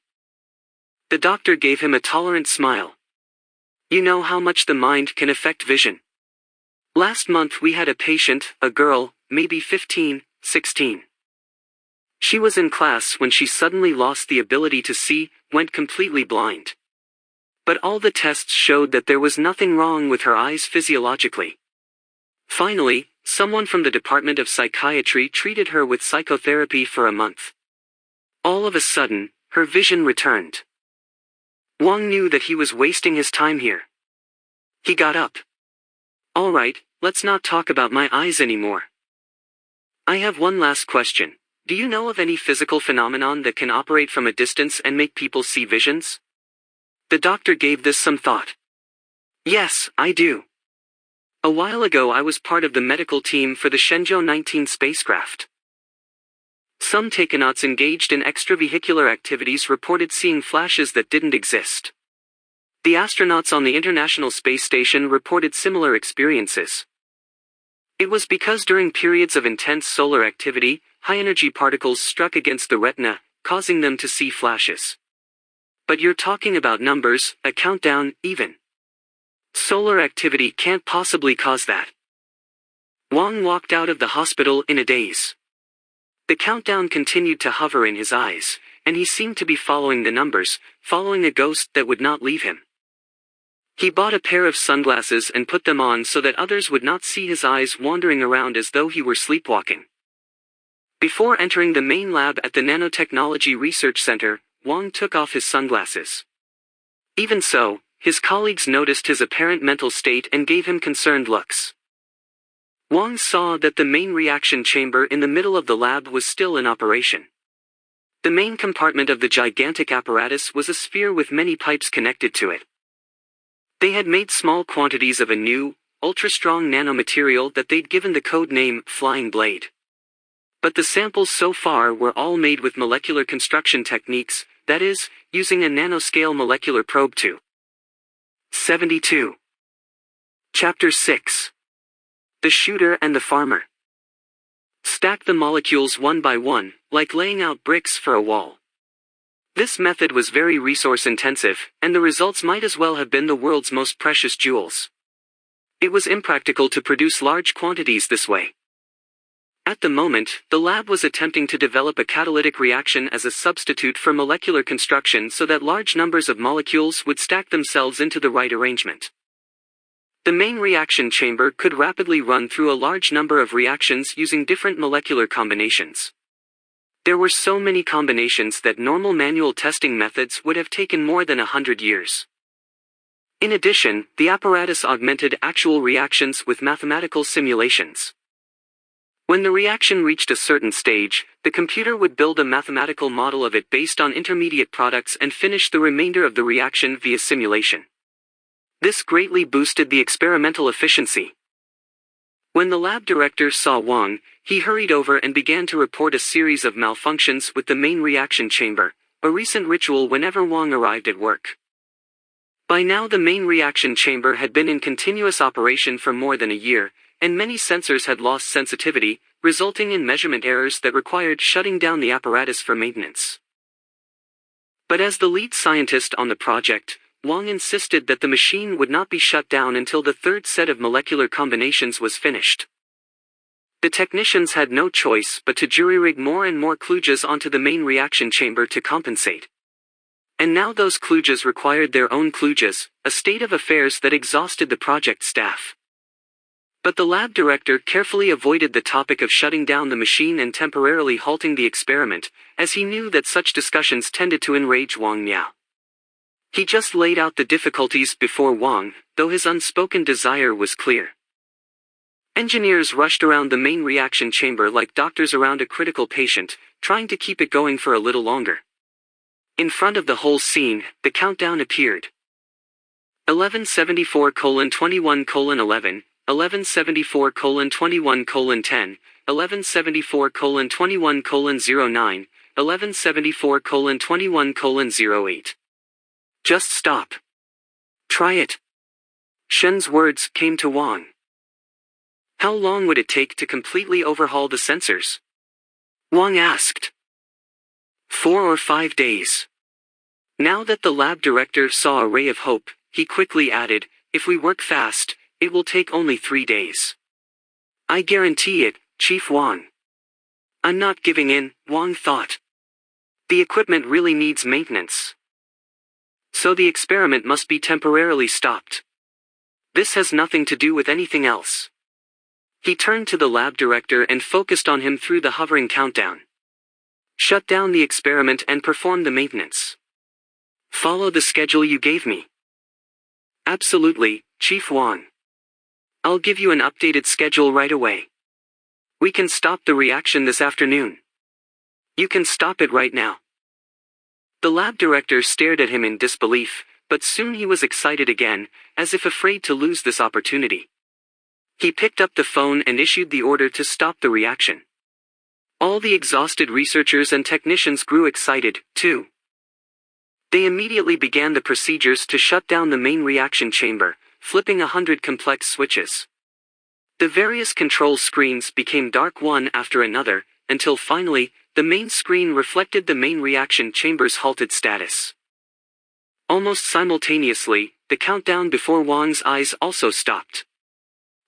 The doctor gave him a tolerant smile. You know how much the mind can affect vision. Last month we had a patient, a girl, maybe 15, 16. She was in class when she suddenly lost the ability to see, went completely blind. But all the tests showed that there was nothing wrong with her eyes physiologically. Finally, someone from the Department of Psychiatry treated her with psychotherapy for a month. All of a sudden, her vision returned. Wang knew that he was wasting his time here. He got up. All right, let's not talk about my eyes anymore. I have one last question. Do you know of any physical phenomenon that can operate from a distance and make people see visions? The doctor gave this some thought. Yes, I do. A while ago I was part of the medical team for the Shenzhou 19 spacecraft. Some takonauts engaged in extravehicular activities reported seeing flashes that didn't exist. The astronauts on the International Space Station reported similar experiences. It was because during periods of intense solar activity, high-energy particles struck against the retina, causing them to see flashes. But you're talking about numbers, a countdown, even. Solar activity can't possibly cause that. Wang walked out of the hospital in a daze. The countdown continued to hover in his eyes, and he seemed to be following the numbers, following a ghost that would not leave him. He bought a pair of sunglasses and put them on so that others would not see his eyes wandering around as though he were sleepwalking. Before entering the main lab at the Nanotechnology Research Center, Wang took off his sunglasses. Even so, his colleagues noticed his apparent mental state and gave him concerned looks. Wang saw that the main reaction chamber in the middle of the lab was still in operation. The main compartment of the gigantic apparatus was a sphere with many pipes connected to it. They had made small quantities of a new, ultra-strong nanomaterial that they'd given the code name Flying Blade. But the samples so far were all made with molecular construction techniques, that is, using a nanoscale molecular probe too. 72. Chapter 6. The Shooter and the Farmer. Stack the molecules one by one, like laying out bricks for a wall. This method was very resource-intensive, and the results might as well have been the world's most precious jewels. It was impractical to produce large quantities this way. At the moment, the lab was attempting to develop a catalytic reaction as a substitute for molecular construction so that large numbers of molecules would stack themselves into the right arrangement. The main reaction chamber could rapidly run through a large number of reactions using different molecular combinations. There were so many combinations that normal manual testing methods would have taken more than 100 years. In addition, the apparatus augmented actual reactions with mathematical simulations. When the reaction reached a certain stage, the computer would build a mathematical model of it based on intermediate products and finish the remainder of the reaction via simulation. This greatly boosted the experimental efficiency. When the lab director saw Wang, he hurried over and began to report a series of malfunctions with the main reaction chamber, a recent ritual whenever Wang arrived at work. By now the main reaction chamber had been in continuous operation for more than a year, and many sensors had lost sensitivity, resulting in measurement errors that required shutting down the apparatus for maintenance. But as the lead scientist on the project, Wang insisted that the machine would not be shut down until the third set of molecular combinations was finished. The technicians had no choice but to jury-rig more and more kludges onto the main reaction chamber to compensate. And now those kludges required their own kludges, a state of affairs that exhausted the project staff. But the lab director carefully avoided the topic of shutting down the machine and temporarily halting the experiment, as he knew that such discussions tended to enrage Wang Miao. He just laid out the difficulties before Wang, though his unspoken desire was clear. Engineers rushed around the main reaction chamber like doctors around a critical patient, trying to keep it going for a little longer. In front of the whole scene, the countdown appeared. 1174:21:11, 1174:21:10, 1174:21:09, 1174:21:08. Just stop. Try it. Shen's words came to Wang. How long would it take to completely overhaul the sensors? Wang asked. 4 or 5 days. Now that the lab director saw a ray of hope, he quickly added, if we work fast, it will take only 3 days. I guarantee it, Chief Wang. I'm not giving in, Wang thought. The equipment really needs maintenance. So the experiment must be temporarily stopped. This has nothing to do with anything else. He turned to the lab director and focused on him through the hovering countdown. Shut down the experiment and perform the maintenance. Follow the schedule you gave me. Absolutely, Chief Wang. I'll give you an updated schedule right away. We can stop the reaction this afternoon. You can stop it right now. The lab director stared at him in disbelief, but soon he was excited again, as if afraid to lose this opportunity. He picked up the phone and issued the order to stop the reaction. All the exhausted researchers and technicians grew excited, too. They immediately began the procedures to shut down the main reaction chamber, flipping 100 complex switches. The various control screens became dark one after another, until finally, the main screen reflected the main reaction chamber's halted status. Almost simultaneously, the countdown before Wang's eyes also stopped.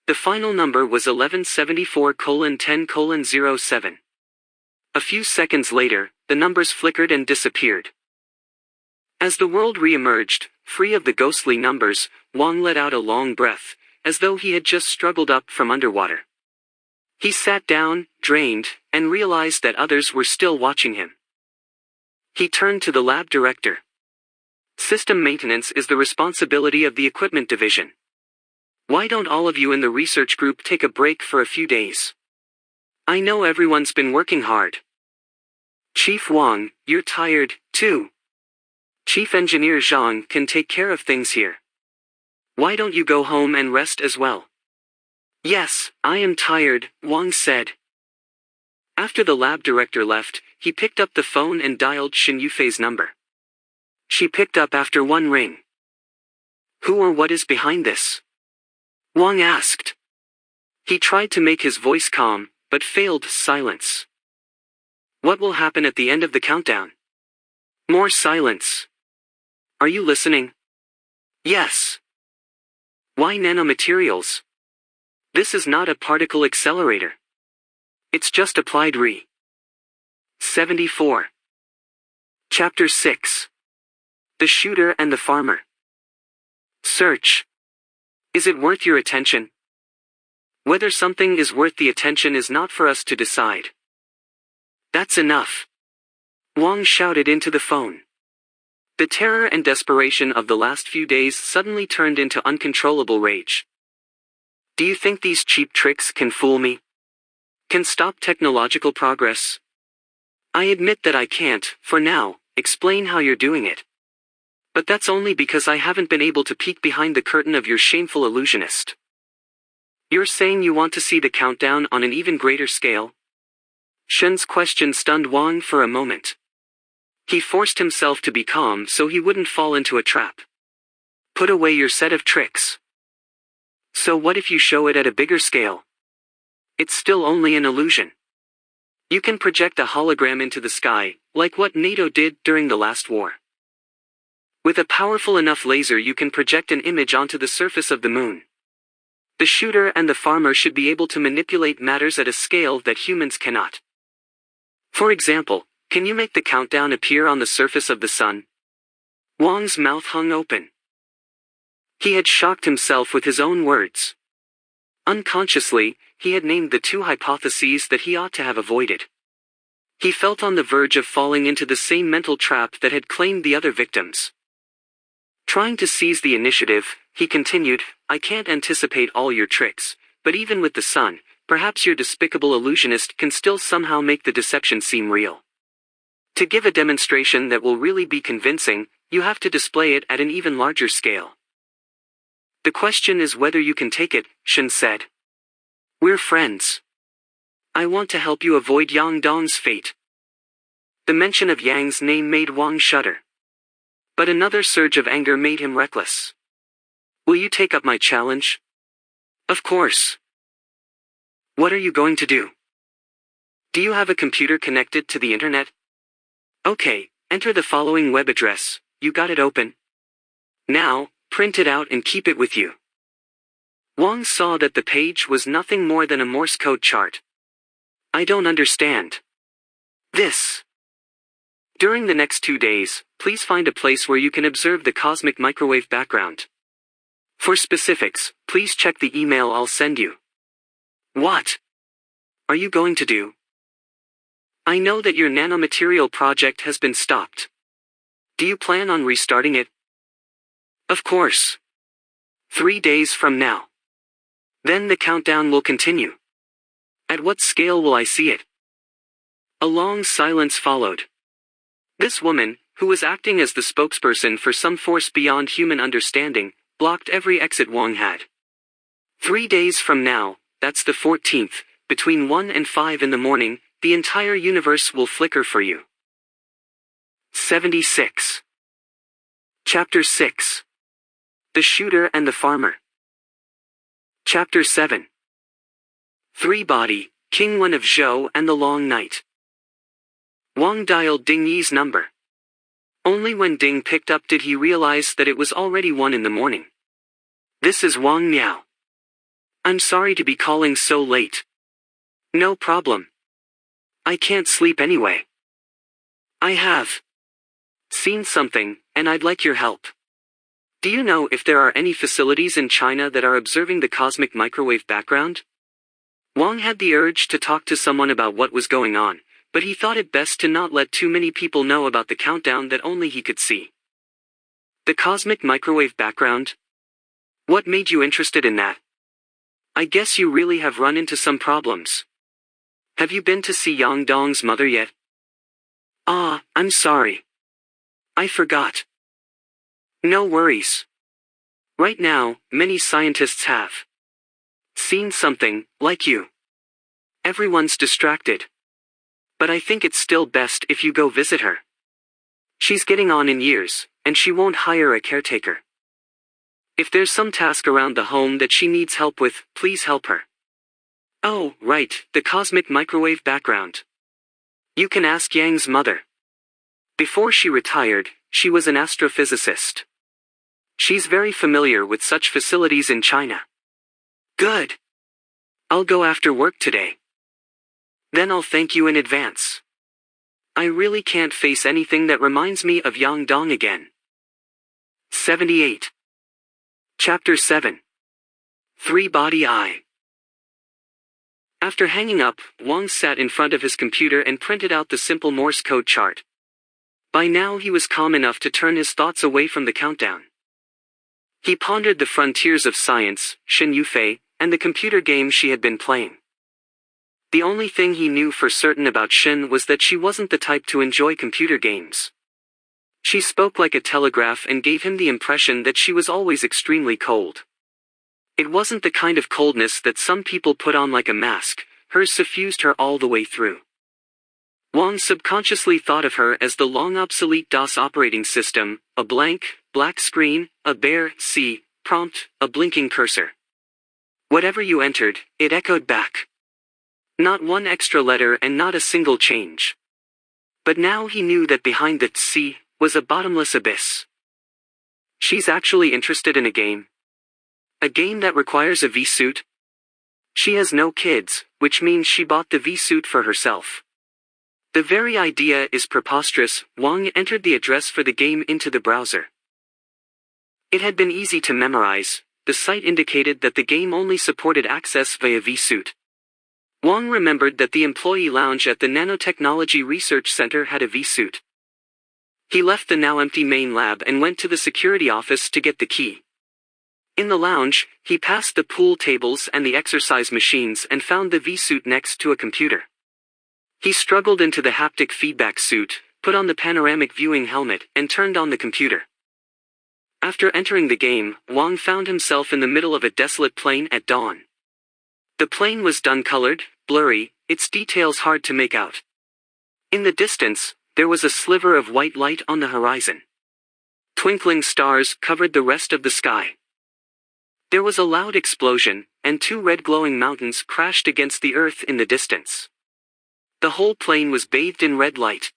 The final number was 1174:10:07. A few seconds later, the numbers flickered and disappeared. As the world re-emerged, free of the ghostly numbers, Wang let out a long breath, as though he had just struggled up from underwater. He sat down, drained, and realized that others were still watching him. He turned to the lab director. System maintenance is the responsibility of the equipment division. Why don't all of you in the research group take a break for a few days? I know everyone's been working hard. Chief Wang, you're tired, too. Chief Engineer Zhang can take care of things here. Why don't you go home and rest as well? Yes, I am tired, Wang said. After the lab director left, he picked up the phone and dialed Shin Yufei's number. She picked up after one ring. Who or what is behind this? Wang asked. He tried to make his voice calm, but failed to silence. What will happen at the end of the countdown? More silence. Are you listening? Yes. Why nanomaterials? This is not a particle accelerator. It's just applied re. 74. Chapter 6. The Shooter and the Farmer. Search. Is it worth your attention? Whether something is worth the attention is not for us to decide. That's enough. Wang shouted into the phone. The terror and desperation of the last few days suddenly turned into uncontrollable rage. Do you think these cheap tricks can fool me? Can stop technological progress? I admit that I can't, for now, explain how you're doing it. But that's only because I haven't been able to peek behind the curtain of your shameful illusionist. You're saying you want to see the countdown on an even greater scale? Shen's question stunned Wang for a moment. He forced himself to be calm so he wouldn't fall into a trap. Put away your set of tricks. So what if you show it at a bigger scale? It's still only an illusion. You can project a hologram into the sky, like what NATO did during the last war. With a powerful enough laser you can project an image onto the surface of the moon. The shooter and the farmer should be able to manipulate matters at a scale that humans cannot. For example, can you make the countdown appear on the surface of the sun? Wang's mouth hung open. He had shocked himself with his own words. Unconsciously, he had named the two hypotheses that he ought to have avoided. He felt on the verge of falling into the same mental trap that had claimed the other victims. Trying to seize the initiative, he continued, I can't anticipate all your tricks, but even with the sun, perhaps your despicable illusionist can still somehow make the deception seem real. To give a demonstration that will really be convincing, you have to display it at an even larger scale. The question is whether you can take it, Shen said. We're friends. I want to help you avoid Yang Dong's fate. The mention of Yang's name made Wang shudder. But another surge of anger made him reckless. Will you take up my challenge? Of course. What are you going to do? Do you have a computer connected to the internet? Okay, enter the following web address. You got it open? Now, print it out and keep it with you. Wang saw that the page was nothing more than a Morse code chart. I don't understand. This. During the next 2 days, please find a place where you can observe the cosmic microwave background. For specifics, please check the email I'll send you. What are you going to do? I know that your nanomaterial project has been stopped. Do you plan on restarting it? Of course. 3 days from now. Then the countdown will continue. At what scale will I see it? A long silence followed. This woman, who was acting as the spokesperson for some force beyond human understanding, blocked every exit Wang had. 3 days from now, that's the 14th, between 1 and 5 in the morning, the entire universe will flicker for you. 76. Chapter 6. The Shooter and the Farmer. Chapter 7. Three-Body, King Wen of Zhou and the Long Night. Wang dialed Ding Yi's number. Only when Ding picked up did he realize that it was already 1 in the morning. This is Wang Miao. I'm sorry to be calling so late. No problem. I can't sleep anyway. I have seen something, and I'd like your help. Do you know if there are any facilities in China that are observing the cosmic microwave background? Wang had the urge to talk to someone about what was going on, but he thought it best to not let too many people know about the countdown that only he could see. The cosmic microwave background? What made you interested in that? I guess you really have run into some problems. Have you been to see Yang Dong's mother yet? Ah, I'm sorry. I forgot. No worries. Right now, many scientists have seen something, like you. Everyone's distracted. But I think it's still best if you go visit her. She's getting on in years, and she won't hire a caretaker. If there's some task around the home that she needs help with, please help her. Oh, right, the cosmic microwave background. You can ask Yang's mother. Before she retired, she was an astrophysicist. She's very familiar with such facilities in China. Good. I'll go after work today. Then I'll thank you in advance. I really can't face anything that reminds me of Yang Dong again. 78. Chapter 7. Three-Body Eye. After hanging up, Wang sat in front of his computer and printed out the simple Morse code chart. By now he was calm enough to turn his thoughts away from the countdown. He pondered the frontiers of science, Shen Yufei, and the computer game she had been playing. The only thing he knew for certain about Shen was that she wasn't the type to enjoy computer games. She spoke like a telegraph and gave him the impression that she was always extremely cold. It wasn't the kind of coldness that some people put on like a mask, hers suffused her all the way through. Wang subconsciously thought of her as the long obsolete DOS operating system, a blank, black screen, a bare, C, prompt, a blinking cursor. Whatever you entered, it echoed back. Not one extra letter and not a single change. But now he knew that behind the C was a bottomless abyss. She's actually interested in a game. A game that requires a V-suit? She has no kids, which means she bought the V-suit for herself. The very idea is preposterous. Wang entered the address for the game into the browser. It had been easy to memorize. The site indicated that the game only supported access via V-suit. Wang remembered that the employee lounge at the Nanotechnology Research Center had a V-suit. He left the now empty main lab and went to the security office to get the key. In the lounge, he passed the pool tables and the exercise machines and found the V-suit next to a computer. He struggled into the haptic feedback suit, put on the panoramic viewing helmet, and turned on the computer. After entering the game, Wang found himself in the middle of a desolate plain at dawn. The plain was dun-colored, blurry, its details hard to make out. In the distance, there was a sliver of white light on the horizon. Twinkling stars covered the rest of the sky. There was a loud explosion, and two red glowing mountains crashed against the earth in the distance. The whole plain was bathed in red light.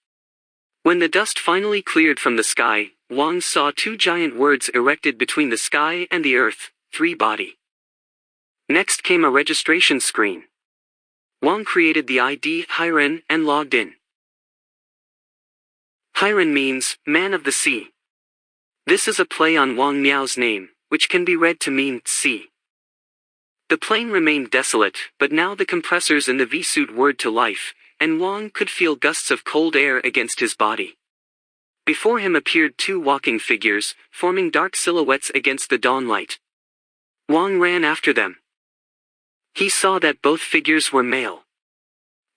When the dust finally cleared from the sky, Wang saw two giant words erected between the sky and the earth, 3 body. Next came a registration screen. Wang created the ID Hiren and logged in. Hiren means, man of the sea. This is a play on Wang Miao's name, which can be read to mean, sea. The plane remained desolate, but now the compressors in the V-suit whirred to life, and Wang could feel gusts of cold air against his body. Before him appeared two walking figures, forming dark silhouettes against the dawn light. Wang ran after them. He saw that both figures were male.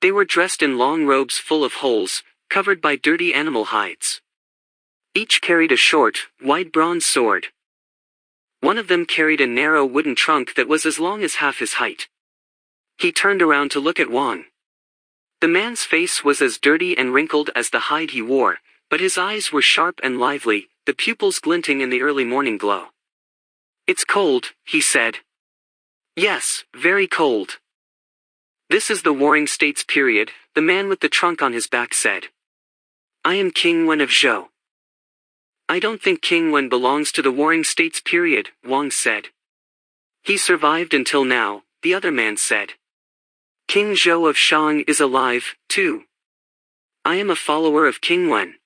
They were dressed in long robes full of holes, covered by dirty animal hides. Each carried a short, wide bronze sword. One of them carried a narrow wooden trunk that was as long as half his height. He turned around to look at Wang. The man's face was as dirty and wrinkled as the hide he wore, but his eyes were sharp and lively, the pupils glinting in the early morning glow. "It's cold," he said. "Yes, very cold." "This is the Warring States period," the man with the trunk on his back said. "I am King Wen of Zhou." "I don't think King Wen belongs to the Warring States period," Wang said. "He survived until now," the other man said. "King Zhou of Shang is alive, too. I am a follower of King Wen."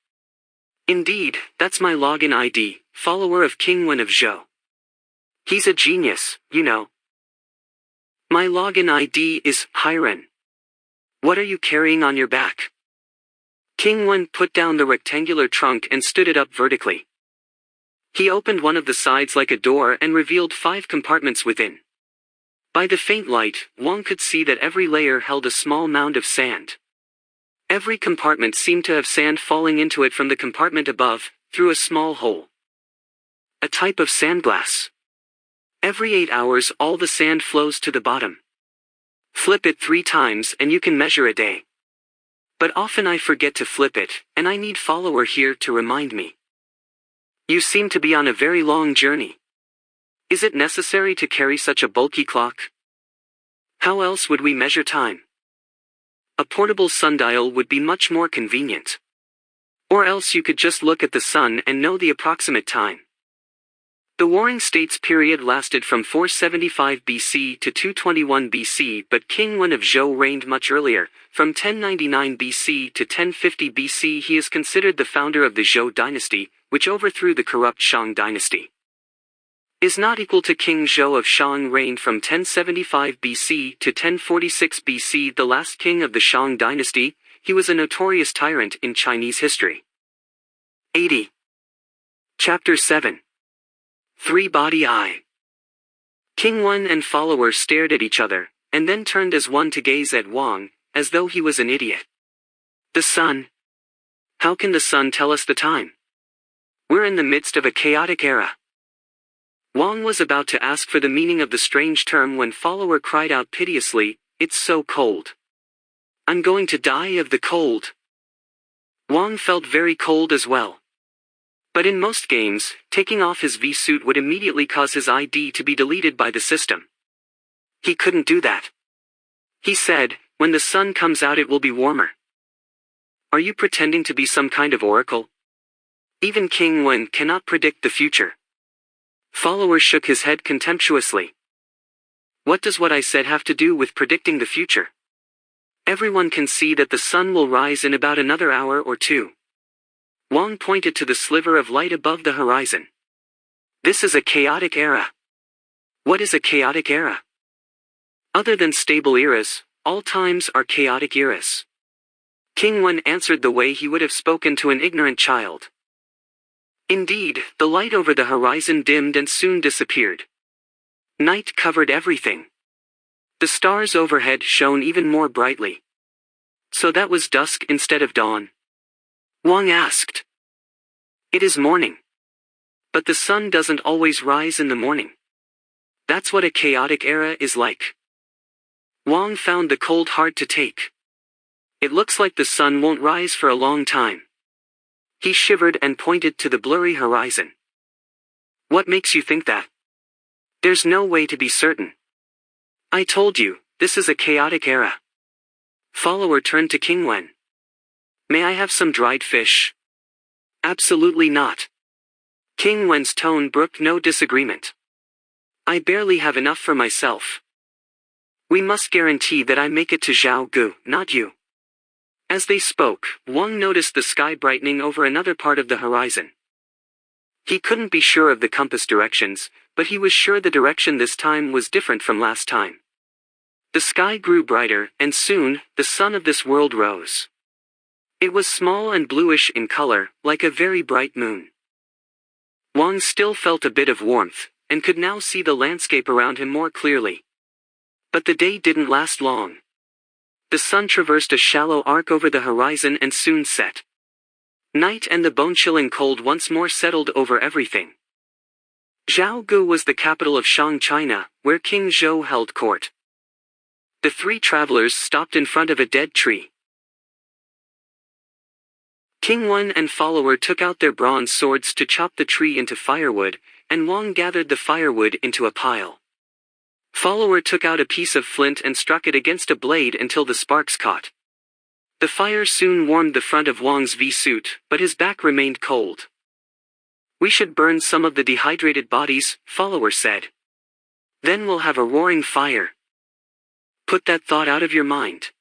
"Indeed, that's my login ID, follower of King Wen of Zhou. He's a genius, you know." "My login ID is Hiren. What are you carrying on your back?" King Wen put down the rectangular trunk and stood it up vertically. He opened one of the sides like a door and revealed 5 compartments within. By the faint light, Wang could see that every layer held a small mound of sand. Every compartment seemed to have sand falling into it from the compartment above, through a small hole. A type of sandglass. Every 8 hours all the sand flows to the bottom. Flip it 3 times and you can measure a day. But often I forget to flip it, and I need follower here to remind me. You seem to be on a very long journey. Is it necessary to carry such a bulky clock? How else would we measure time? A portable sundial would be much more convenient. Or else you could just look at the sun and know the approximate time. The Warring States period lasted from 475 BC to 221 BC, but King Wen of Zhou reigned much earlier. From 1099 BC to 1050 BC he is considered the founder of the Zhou dynasty, which overthrew the corrupt Shang dynasty. Is not equal to King Zhou of Shang reigned from 1075 BC to 1046 BC, the last king of the Shang dynasty. He was a notorious tyrant in Chinese history. 80. Chapter 7. 3-body eye. King Wen and follower stared at each other, and then turned as one to gaze at Wang, as though he was an idiot. "The sun? How can the sun tell us the time? We're in the midst of a chaotic era." Wang was about to ask for the meaning of the strange term when follower cried out piteously, "It's so cold. I'm going to die of the cold." Wang felt very cold as well. But in most games, taking off his V-suit would immediately cause his ID to be deleted by the system. He couldn't do that. He said, "When the sun comes out it will be warmer." Are you pretending to be some kind of oracle? Even King Wen cannot predict the future. Follower shook his head contemptuously. What does what I said have to do with predicting the future? Everyone can see that the sun will rise in about another hour or two. Wang pointed to the sliver of light above the horizon. This is a chaotic era. What is a chaotic era? Other than stable eras, all times are chaotic eras. King Wen answered the way he would have spoken to an ignorant child. Indeed, the light over the horizon dimmed and soon disappeared. Night covered everything. The stars overhead shone even more brightly. So that was dusk instead of dawn? Wang asked. It is morning. But the sun doesn't always rise in the morning. That's what a chaotic era is like. Wang found the cold hard to take. It looks like the sun won't rise for a long time. He shivered and pointed to the blurry horizon. What makes you think that? There's no way to be certain. I told you, this is a chaotic era. Follower turned to King Wen. May I have some dried fish? Absolutely not. King Wen's tone brooked no disagreement. I barely have enough for myself. We must guarantee that I make it to Zhao Gu, not you. As they spoke, Wang noticed the sky brightening over another part of the horizon. He couldn't be sure of the compass directions, but he was sure the direction this time was different from last time. The sky grew brighter, and soon, the sun of this world rose. It was small and bluish in color, like a very bright moon. Wang still felt a bit of warmth, and could now see the landscape around him more clearly. But the day didn't last long. The sun traversed a shallow arc over the horizon and soon set. Night and the bone-chilling cold once more settled over everything. Zhao Gu was the capital of Shang, China, where King Zhou held court. The three travelers stopped in front of a dead tree. King Wen and follower took out their bronze swords to chop the tree into firewood, and Wang gathered the firewood into a pile. Follower took out a piece of flint and struck it against a blade until the sparks caught. The fire soon warmed the front of Wang's V-suit, but his back remained cold. We should burn some of the dehydrated bodies, follower said. Then we'll have a roaring fire. Put that thought out of your mind.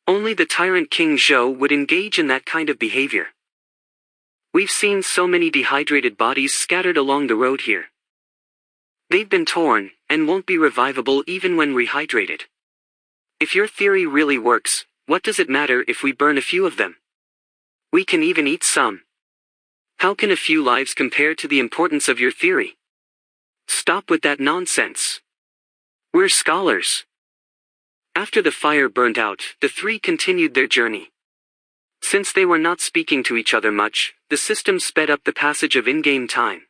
Only the tyrant King Zhou would engage in that kind of behavior. We've seen so many dehydrated bodies scattered along the road here. They've been torn, and won't be revivable even when rehydrated. If your theory really works, what does it matter if we burn a few of them? We can even eat some. How can a few lives compare to the importance of your theory? Stop with that nonsense. We're scholars. After the fire burned out, the three continued their journey. Since they were not speaking to each other much, the system sped up the passage of in-game time.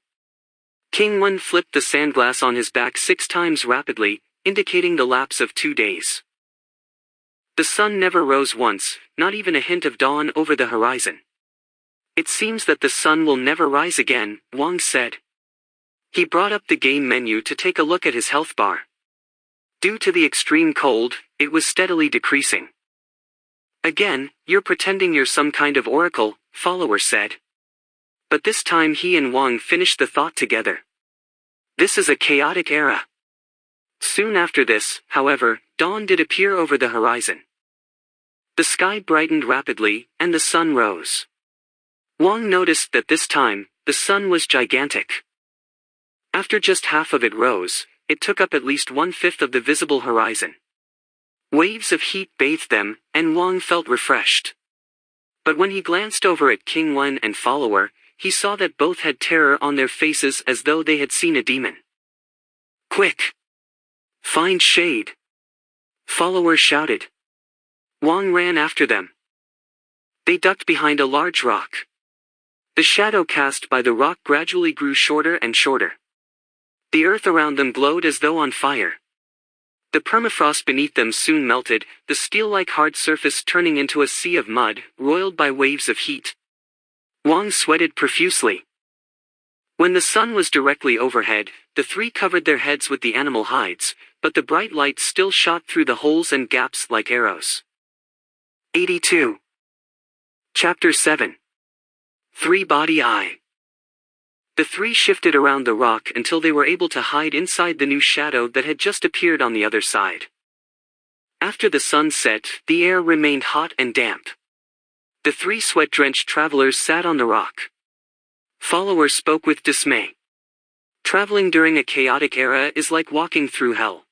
King Wen flipped the sandglass on his back 6 times rapidly, indicating the lapse of 2 days. The sun never rose once, not even a hint of dawn over the horizon. It seems that the sun will never rise again, Wang said. He brought up the game menu to take a look at his health bar. Due to the extreme cold, it was steadily decreasing. Again, you're pretending you're some kind of oracle, follower said. But this time he and Wang finished the thought together. This is a chaotic era. Soon after this, however, dawn did appear over the horizon. The sky brightened rapidly, and the sun rose. Wang noticed that this time, the sun was gigantic. After just half of it rose, it took up at least 1/5 of the visible horizon. Waves of heat bathed them, and Wang felt refreshed. But when he glanced over at King Wen and follower, he saw that both had terror on their faces as though they had seen a demon. Quick! Find shade! Follower shouted. Wang ran after them. They ducked behind a large rock. The shadow cast by the rock gradually grew shorter and shorter. The earth around them glowed as though on fire. The permafrost beneath them soon melted, the steel-like hard surface turning into a sea of mud, roiled by waves of heat. Wang sweated profusely. When the sun was directly overhead, the three covered their heads with the animal hides, but the bright light still shot through the holes and gaps like arrows. 82. Chapter 7. Three-Body Eye. The three shifted around the rock until they were able to hide inside the new shadow that had just appeared on the other side. After the sun set, the air remained hot and damp. The three sweat-drenched travelers sat on the rock. Follower spoke with dismay. Traveling during a chaotic era is like walking through hell.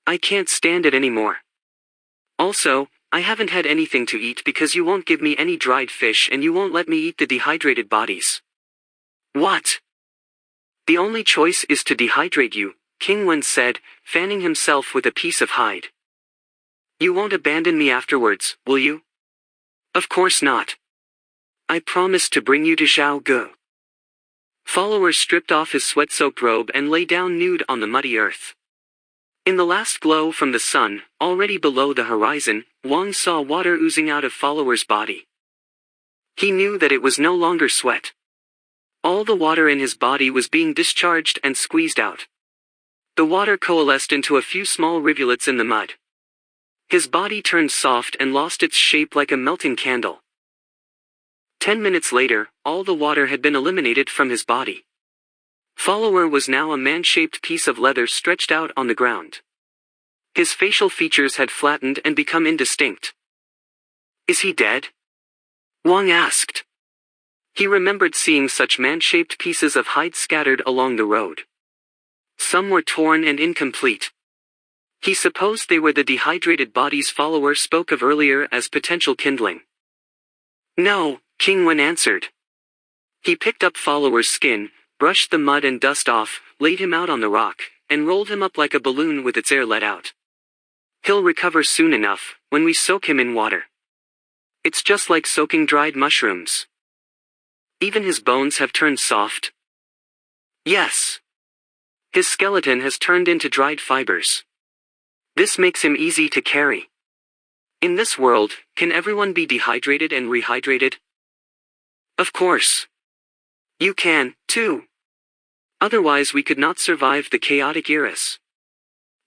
I can't stand it anymore. Also, I haven't had anything to eat because you won't give me any dried fish and you won't let me eat the dehydrated bodies. What? The only choice is to dehydrate you, King Wen said, fanning himself with a piece of hide. You won't abandon me afterwards, will you? Of course not. I promise to bring you to Zhao Ge. Follower stripped off his sweat-soaked robe and lay down nude on the muddy earth. In the last glow from the sun, already below the horizon, Wang saw water oozing out of Follower's body. He knew that it was no longer sweat. All the water in his body was being discharged and squeezed out. The water coalesced into a few small rivulets in the mud. His body turned soft and lost its shape like a melting candle. 10 minutes later, all the water had been eliminated from his body. Follower was now a man-shaped piece of leather stretched out on the ground. His facial features had flattened and become indistinct. Is he dead? Wang asked. He remembered seeing such man-shaped pieces of hide scattered along the road. Some were torn and incomplete. He supposed they were the dehydrated bodies Follower spoke of earlier as potential kindling. No, King Wen answered. He picked up Follower's skin, brushed the mud and dust off, laid him out on the rock, and rolled him up like a balloon with its air let out. He'll recover soon enough, when we soak him in water. It's just like soaking dried mushrooms. Even his bones have turned soft. Yes. His skeleton has turned into dried fibers. This makes him easy to carry. In this world, can everyone be dehydrated and rehydrated? Of course. You can, too. Otherwise we could not survive the chaotic eras.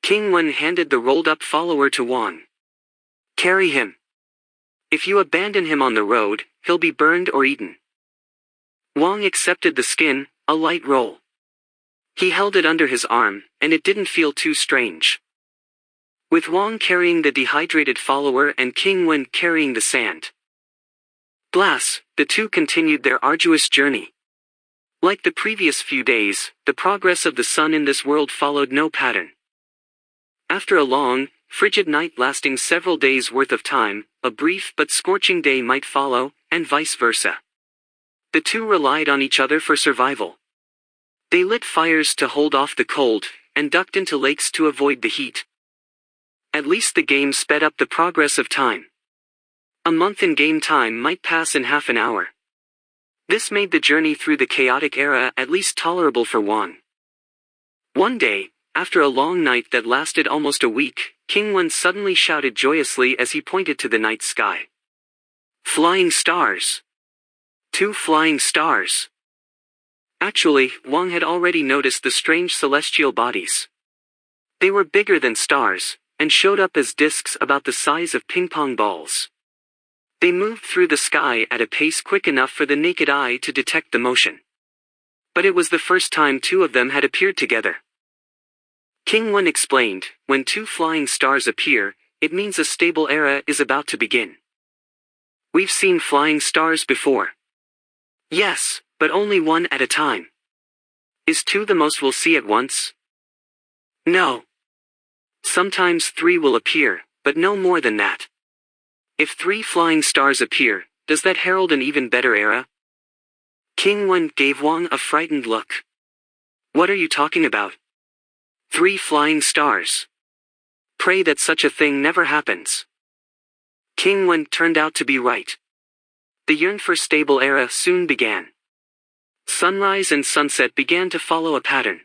King Wen handed the rolled-up Follower to Wang. Carry him. If you abandon him on the road, he'll be burned or eaten. Wang accepted the skin, a light roll. He held it under his arm, and it didn't feel too strange. With Wang carrying the dehydrated Follower and King Wen carrying the sand. Glass, the two continued their arduous journey. Like the previous few days, the progress of the sun in this world followed no pattern. After a long, frigid night lasting several days' worth of time, a brief but scorching day might follow, and vice versa. The two relied on each other for survival. They lit fires to hold off the cold, and ducked into lakes to avoid the heat. At least the game sped up the progress of time. A month in game time might pass in half an hour. This made the journey through the chaotic era at least tolerable for Wang. One day, after a long night that lasted almost a week, King Wen suddenly shouted joyously as he pointed to the night sky. Flying stars! 2 flying stars! Actually, Wang had already noticed the strange celestial bodies. They were bigger than stars, and showed up as disks about the size of ping-pong balls. They moved through the sky at a pace quick enough for the naked eye to detect the motion. But it was the first time 2 of them had appeared together. King Wen explained, when 2 flying stars appear, it means a stable era is about to begin. We've seen flying stars before. Yes, but only 1 at a time. Is 2 the most we'll see at once? No. Sometimes 3 will appear, but no more than that. If 3 flying stars appear, does that herald an even better era? King Wen gave Wang a frightened look. What are you talking about? 3 flying stars. Pray that such a thing never happens. King Wen turned out to be right. The yearn for stable era soon began. Sunrise and sunset began to follow a pattern.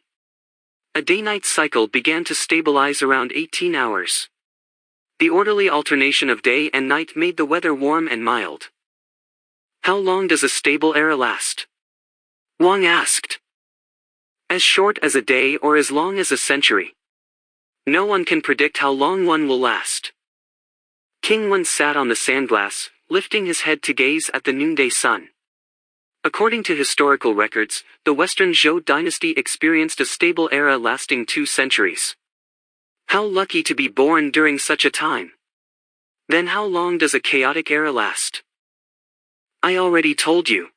A day-night cycle began to stabilize around 18 hours. The orderly alternation of day and night made the weather warm and mild. How long does a stable era last? Wang asked. As short as a day or as long as a century. No one can predict how long one will last. King Wen sat on the sandglass, lifting his head to gaze at the noonday sun. According to historical records, the Western Zhou dynasty experienced a stable era lasting 2 centuries. How lucky to be born during such a time! Then how long does a chaotic era last? I already told you.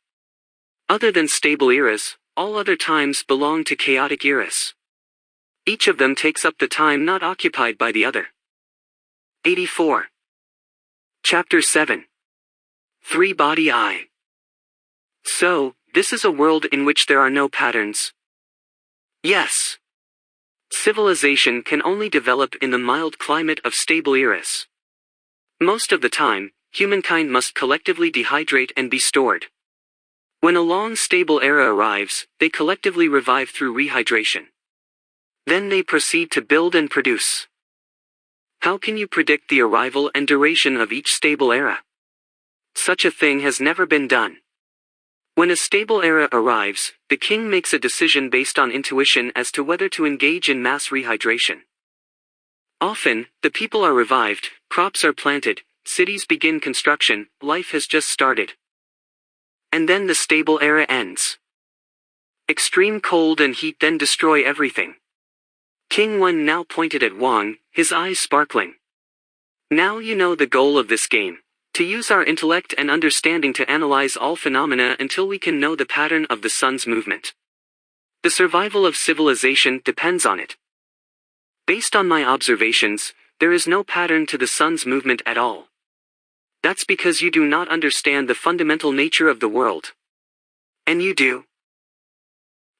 Other than stable eras, all other times belong to chaotic eras. Each of them takes up the time not occupied by the other. 84. Chapter 7. Three-body eye. So, this is a world in which there are no patterns. Yes. Civilization can only develop in the mild climate of stable eras. Most of the time, humankind must collectively dehydrate and be stored. When a long stable era arrives, they collectively revive through rehydration. Then they proceed to build and produce. How can you predict the arrival and duration of each stable era? Such a thing has never been done. When a stable era arrives, the king makes a decision based on intuition as to whether to engage in mass rehydration. Often, the people are revived, crops are planted, cities begin construction, life has just started. And then the stable era ends. Extreme cold and heat then destroy everything. King Wen now pointed at Wang, his eyes sparkling. Now you know the goal of this game. To use our intellect and understanding to analyze all phenomena until we can know the pattern of the sun's movement. The survival of civilization depends on it. Based on my observations, there is no pattern to the sun's movement at all. That's because you do not understand the fundamental nature of the world. And you do?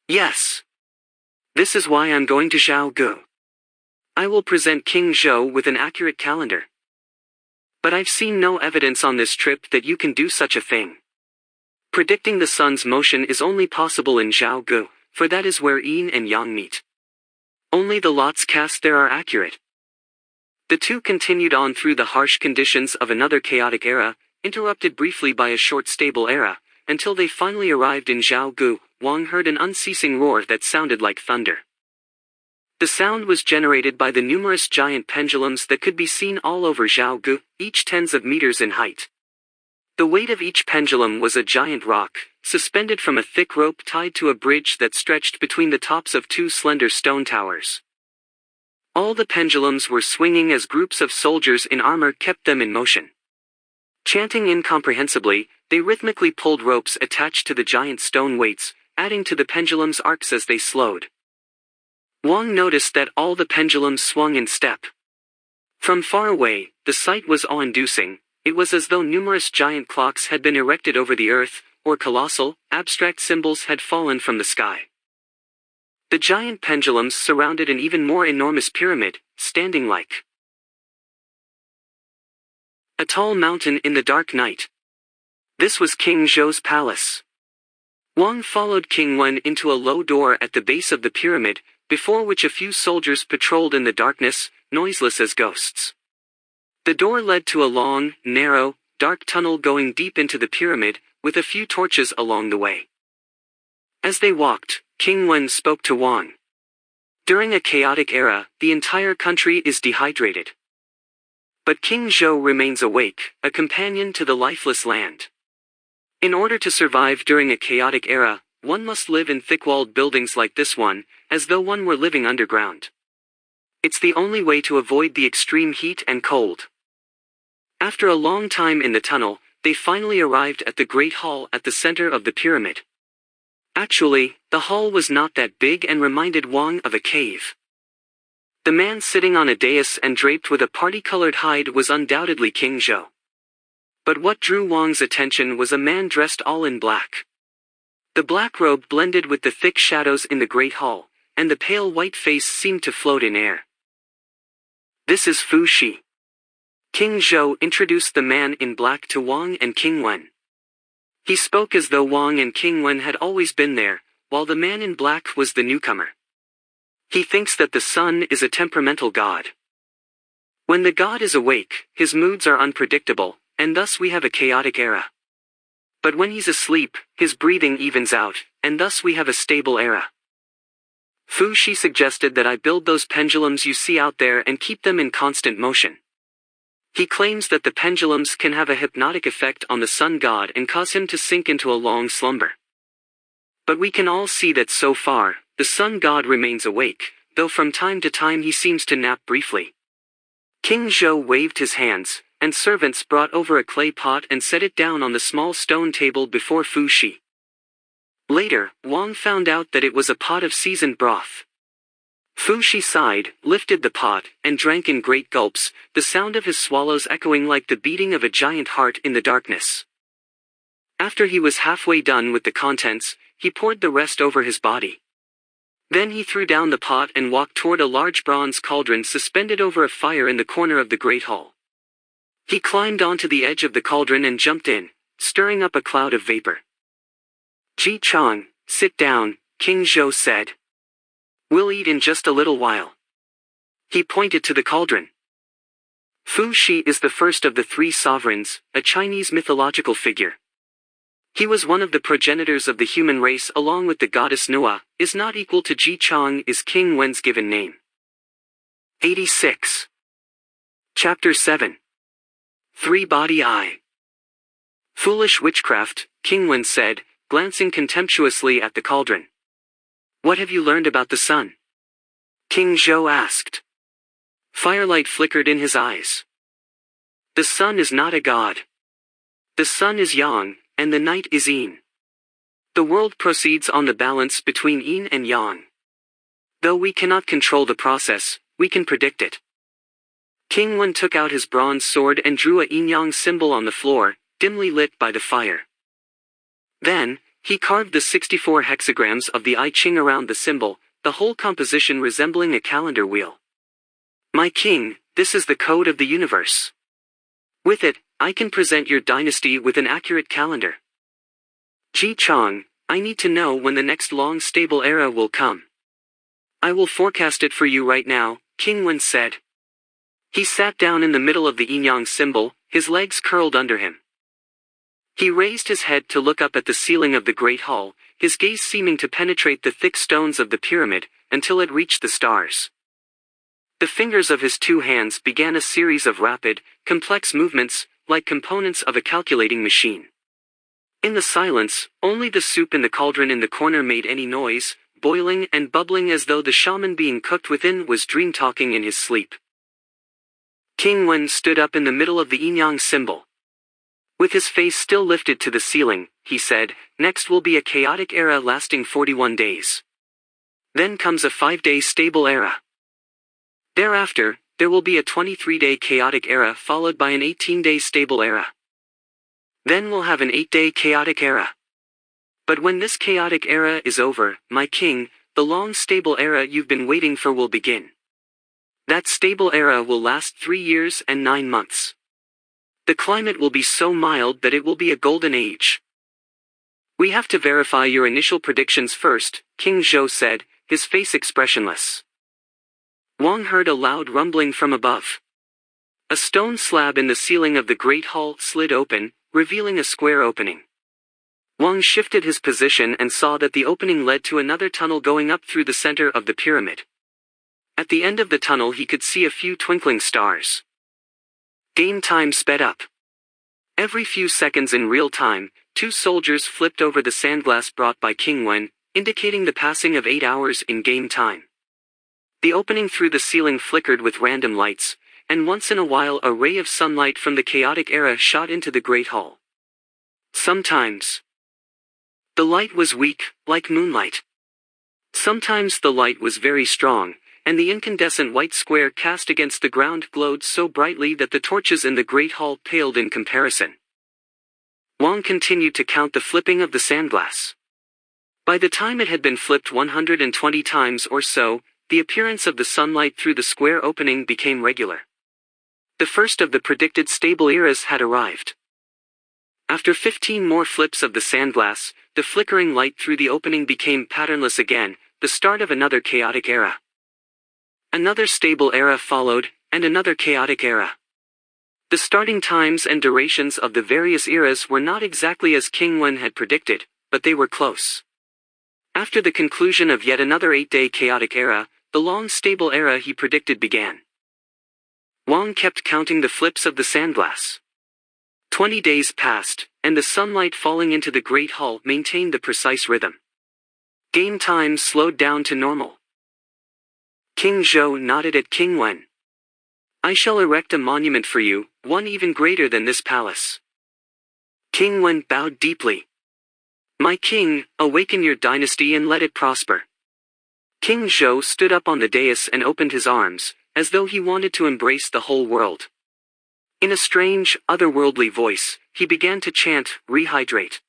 Yes. This is why I'm going to Zhaogu. I will present King Zhou with an accurate calendar. But I've seen no evidence on this trip that you can do such a thing. Predicting the sun's motion is only possible in Zhaogu, for that is where yin and yang meet. Only the lots cast there are accurate. The two continued on through the harsh conditions of another chaotic era, interrupted briefly by a short stable era, until they finally arrived in Zhaogu. Wang heard an unceasing roar that sounded like thunder. The sound was generated by the numerous giant pendulums that could be seen all over Zhaogu, each tens of meters in height. The weight of each pendulum was a giant rock, suspended from a thick rope tied to a bridge that stretched between the tops of 2 slender stone towers. All the pendulums were swinging as groups of soldiers in armor kept them in motion. Chanting incomprehensibly, they rhythmically pulled ropes attached to the giant stone weights, adding to the pendulum's arcs as they slowed. Wang noticed that all the pendulums swung in step. From far away, the sight was awe-inducing. It was as though numerous giant clocks had been erected over the earth, or colossal, abstract symbols had fallen from the sky. The giant pendulums surrounded an even more enormous pyramid, standing like a tall mountain in the dark night. This was King Zhou's palace. Wang followed King Wen into a low door at the base of the pyramid, before which a few soldiers patrolled in the darkness, noiseless as ghosts. The door led to a long, narrow, dark tunnel going deep into the pyramid, with a few torches along the way. As they walked, King Wen spoke to Wang. During a chaotic era, the entire country is dehydrated. But King Zhou remains awake, a companion to the lifeless land. In order to survive during a chaotic era, one must live in thick-walled buildings like this one, as though one were living underground. It's the only way to avoid the extreme heat and cold. After a long time in the tunnel, they finally arrived at the Great Hall at the center of the pyramid. Actually, the hall was not that big and reminded Wang of a cave. The man sitting on a dais and draped with a party-colored hide was undoubtedly King Zhou. But what drew Wang's attention was a man dressed all in black. The black robe blended with the thick shadows in the great hall, and the pale white face seemed to float in air. This is Fu Shi. King Zhou introduced the man in black to Wang and King Wen. He spoke as though Wang and King Wen had always been there, while the man in black was the newcomer. He thinks that the sun is a temperamental god. When the god is awake, his moods are unpredictable, and thus we have a chaotic era. But when he's asleep, his breathing evens out, and thus we have a stable era. Fu Shi suggested that I build those pendulums you see out there and keep them in constant motion. He claims that the pendulums can have a hypnotic effect on the sun god and cause him to sink into a long slumber. But we can all see that so far, the sun god remains awake, though from time to time he seems to nap briefly. King Zhou waved his hands, and servants brought over a clay pot and set it down on the small stone table before Fu Shi. Later, Wang found out that it was a pot of seasoned broth. Fu Shi sighed, lifted the pot, and drank in great gulps, the sound of his swallows echoing like the beating of a giant heart in the darkness. After he was halfway done with the contents, he poured the rest over his body. Then he threw down the pot and walked toward a large bronze cauldron suspended over a fire in the corner of the great hall. He climbed onto the edge of the cauldron and jumped in, stirring up a cloud of vapor. "Ji Chang, sit down," King Zhou said. "We'll eat in just a little while." He pointed to the cauldron. Fu Shi is the first of the three sovereigns, a Chinese mythological figure. He was one of the progenitors of the human race along with the goddess Nuwa, is not equal to Ji Chang is King Wen's given name. 86. Chapter 7. Three-Body Eye. "Foolish witchcraft," King Wen said, glancing contemptuously at the cauldron. "What have you learned about the sun?" King Zhou asked. Firelight flickered in his eyes. "The sun is not a god. The sun is yang, and the night is yin. The world proceeds on the balance between yin and yang. Though we cannot control the process, we can predict it." King Wen took out his bronze sword and drew a yin-yang symbol on the floor, dimly lit by the fire. Then, he carved the 64 hexagrams of the I Ching around the symbol, the whole composition resembling a calendar wheel. "My king, this is the code of the universe. With it, I can present your dynasty with an accurate calendar. Ji Chang, I need to know when the next long stable era will come. I will forecast it for you right now," King Wen said. He sat down in the middle of the yin-yang symbol, his legs curled under him. He raised his head to look up at the ceiling of the great hall, his gaze seeming to penetrate the thick stones of the pyramid, until it reached the stars. The fingers of his two hands began a series of rapid, complex movements, like components of a calculating machine. In the silence, only the soup in the cauldron in the corner made any noise, boiling and bubbling as though the shaman being cooked within was dream-talking in his sleep. King Wen stood up in the middle of the yin-yang symbol. With his face still lifted to the ceiling, he said, "Next will be a chaotic era lasting 41 days. Then comes a 5-day stable era. Thereafter, there will be a 23-day chaotic era followed by an 18-day stable era. Then we'll have an 8-day chaotic era. But when this chaotic era is over, my king, the long stable era you've been waiting for will begin. That stable era will last 3 years and 9 months. The climate will be so mild that it will be a golden age. We have to verify your initial predictions first," King Zhou said, his face expressionless. Wang heard a loud rumbling from above. A stone slab in the ceiling of the great hall slid open, revealing a square opening. Wang shifted his position and saw that the opening led to another tunnel going up through the center of the pyramid. At the end of the tunnel he could see a few twinkling stars. Game time sped up. Every few seconds in real time, 2 soldiers flipped over the sandglass brought by King Wen, indicating the passing of 8 hours in game time. The opening through the ceiling flickered with random lights, and once in a while a ray of sunlight from the chaotic era shot into the great hall. Sometimes the light was weak, like moonlight. Sometimes the light was very strong, and the incandescent white square cast against the ground glowed so brightly that the torches in the great hall paled in comparison. Wang continued to count the flipping of the sandglass. By the time it had been flipped 120 times or so, the appearance of the sunlight through the square opening became regular. The first of the predicted stable eras had arrived. After 15 more flips of the sandglass, the flickering light through the opening became patternless again, the start of another chaotic era. Another stable era followed, and another chaotic era. The starting times and durations of the various eras were not exactly as King Wen had predicted, but they were close. After the conclusion of yet another 8-day chaotic era, the long stable era he predicted began. Wang kept counting the flips of the sandglass. 20 days passed, and the sunlight falling into the great hall maintained the precise rhythm. Game time slowed down to normal. King Zhou nodded at King Wen. I shall erect a monument for you, one even greater than this palace. King Wen bowed deeply. My king, awaken your dynasty and let it prosper. King Zhou stood up on the dais and opened his arms, as though he wanted to embrace the whole world. In a strange, otherworldly voice, he began to chant, "Rehydrate."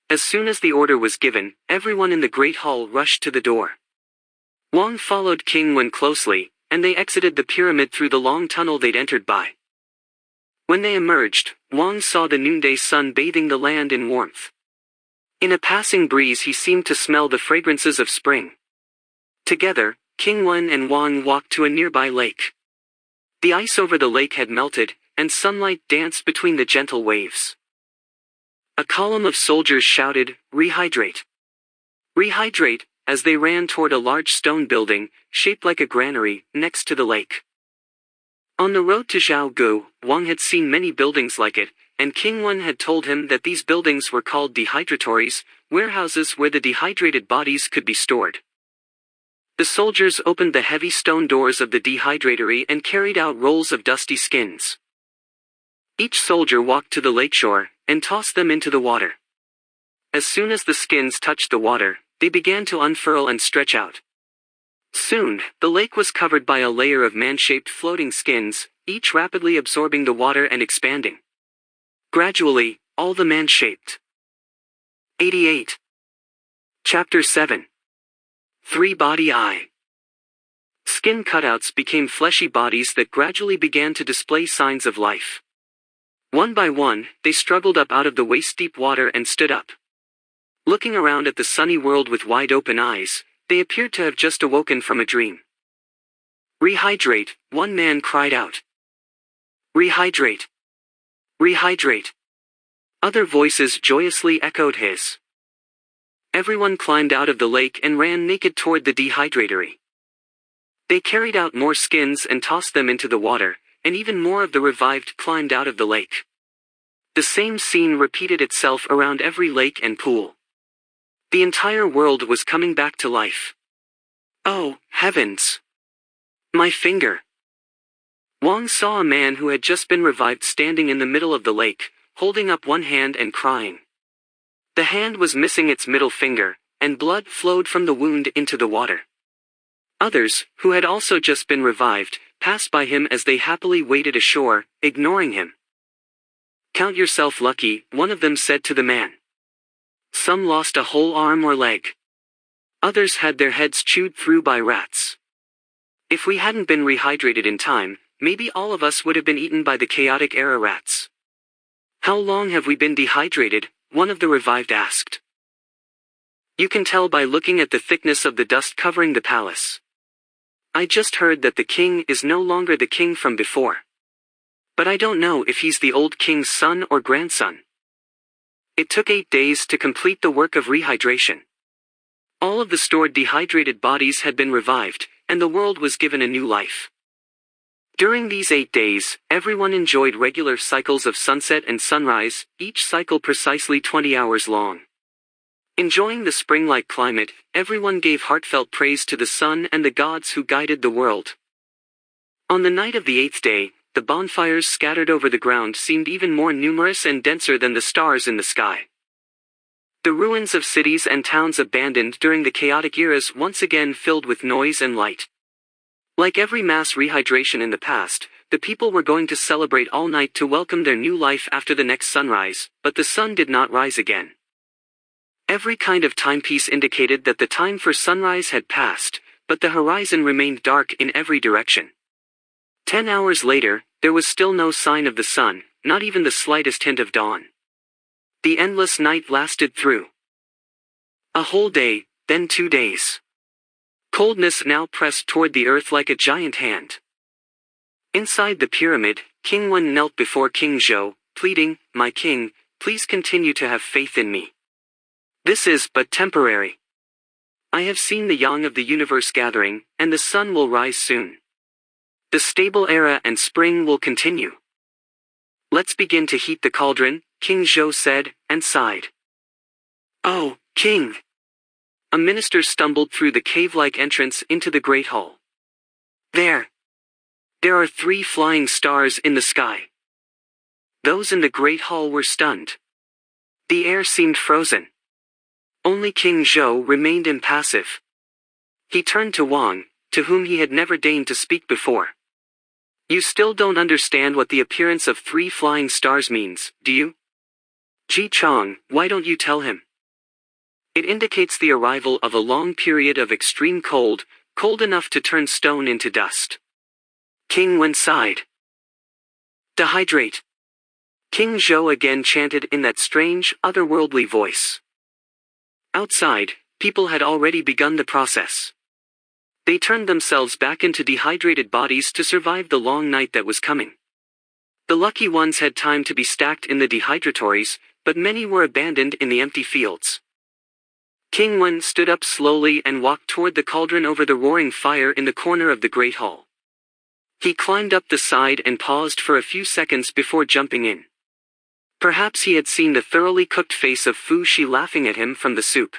As soon as the order was given, everyone in the great hall rushed to the door. Wang followed King Wen closely, and they exited the pyramid through the long tunnel they'd entered by. When they emerged, Wang saw the noonday sun bathing the land in warmth. In a passing breeze he seemed to smell the fragrances of spring. Together, King Wen and Wang walked to a nearby lake. The ice over the lake had melted, and sunlight danced between the gentle waves. A column of soldiers shouted, "Rehydrate! Rehydrate!" as they ran toward a large stone building, shaped like a granary, next to the lake. On the road to Zhaogu, Wang had seen many buildings like it, and King Wen had told him that these buildings were called dehydratories, warehouses where the dehydrated bodies could be stored. The soldiers opened the heavy stone doors of the dehydratary and carried out rolls of dusty skins. Each soldier walked to the lakeshore, and tossed them into the water. As soon as the skins touched the water, they began to unfurl and stretch out. Soon, the lake was covered by a layer of man-shaped floating skins, each rapidly absorbing the water and expanding. Gradually, all the man-shaped. 88. Chapter 7. Three-body eye. Skin cutouts became fleshy bodies that gradually began to display signs of life. One by one, they struggled up out of the waist-deep water and stood up. Looking around at the sunny world with wide-open eyes, they appeared to have just awoken from a dream. "Rehydrate," one man cried out. "Rehydrate! Rehydrate!" Other voices joyously echoed his. Everyone climbed out of the lake and ran naked toward the dehydratory. They carried out more skins and tossed them into the water, and even more of the revived climbed out of the lake. The same scene repeated itself around every lake and pool. The entire world was coming back to life. Oh, heavens! My finger! Wang saw a man who had just been revived standing in the middle of the lake, holding up one hand and crying. The hand was missing its middle finger, and blood flowed from the wound into the water. Others, who had also just been revived, passed by him as they happily waded ashore, ignoring him. "Count yourself lucky," one of them said to the man. Some lost a whole arm or leg. Others had their heads chewed through by rats. If we hadn't been rehydrated in time, maybe all of us would have been eaten by the chaotic era rats. "How long have we been dehydrated?" one of the revived asked. "You can tell by looking at the thickness of the dust covering the palace. I just heard that the king is no longer the king from before. But I don't know if he's the old king's son or grandson." It took 8 days to complete the work of rehydration. All of the stored dehydrated bodies had been revived, and the world was given a new life. During these 8 days, everyone enjoyed regular cycles of sunset and sunrise, each cycle precisely 20 hours long. Enjoying the spring-like climate, everyone gave heartfelt praise to the sun and the gods who guided the world. On the night of the 8th day, the bonfires scattered over the ground seemed even more numerous and denser than the stars in the sky. The ruins of cities and towns abandoned during the chaotic eras once again filled with noise and light. Like every mass rehydration in the past, the people were going to celebrate all night to welcome their new life after the next sunrise, but the sun did not rise again. Every kind of timepiece indicated that the time for sunrise had passed, but the horizon remained dark in every direction. 10 hours later, there was still no sign of the sun, not even the slightest hint of dawn. The endless night lasted through a whole day, then 2 days. Coldness now pressed toward the earth like a giant hand. Inside the pyramid, King Wen knelt before King Zhou, pleading, "My king, please continue to have faith in me. This is but temporary. I have seen the yang of the universe gathering, and the sun will rise soon. The stable era and spring will continue. Let's begin to heat the cauldron, King Zhou said, and sighed. Oh, King! A minister stumbled through the cave-like entrance into the great hall. There are 3 flying stars in the sky. Those in the great hall were stunned. The air seemed frozen. Only King Zhou remained impassive. He turned to Wang, to whom he had never deigned to speak before. You still don't understand what the appearance of 3 flying stars means, do you? Ji Chong, why don't you tell him? It indicates the arrival of a long period of extreme cold, cold enough to turn stone into dust. King Wen sighed. Dehydrate. King Zhou again chanted in that strange, otherworldly voice. Outside, people had already begun the process. They turned themselves back into dehydrated bodies to survive the long night that was coming. The lucky ones had time to be stacked in the dehydratories, but many were abandoned in the empty fields. King Wen stood up slowly and walked toward the cauldron over the roaring fire in the corner of the great hall. He climbed up the side and paused for a few seconds before jumping in. Perhaps he had seen the thoroughly cooked face of Fu Shi laughing at him from the soup.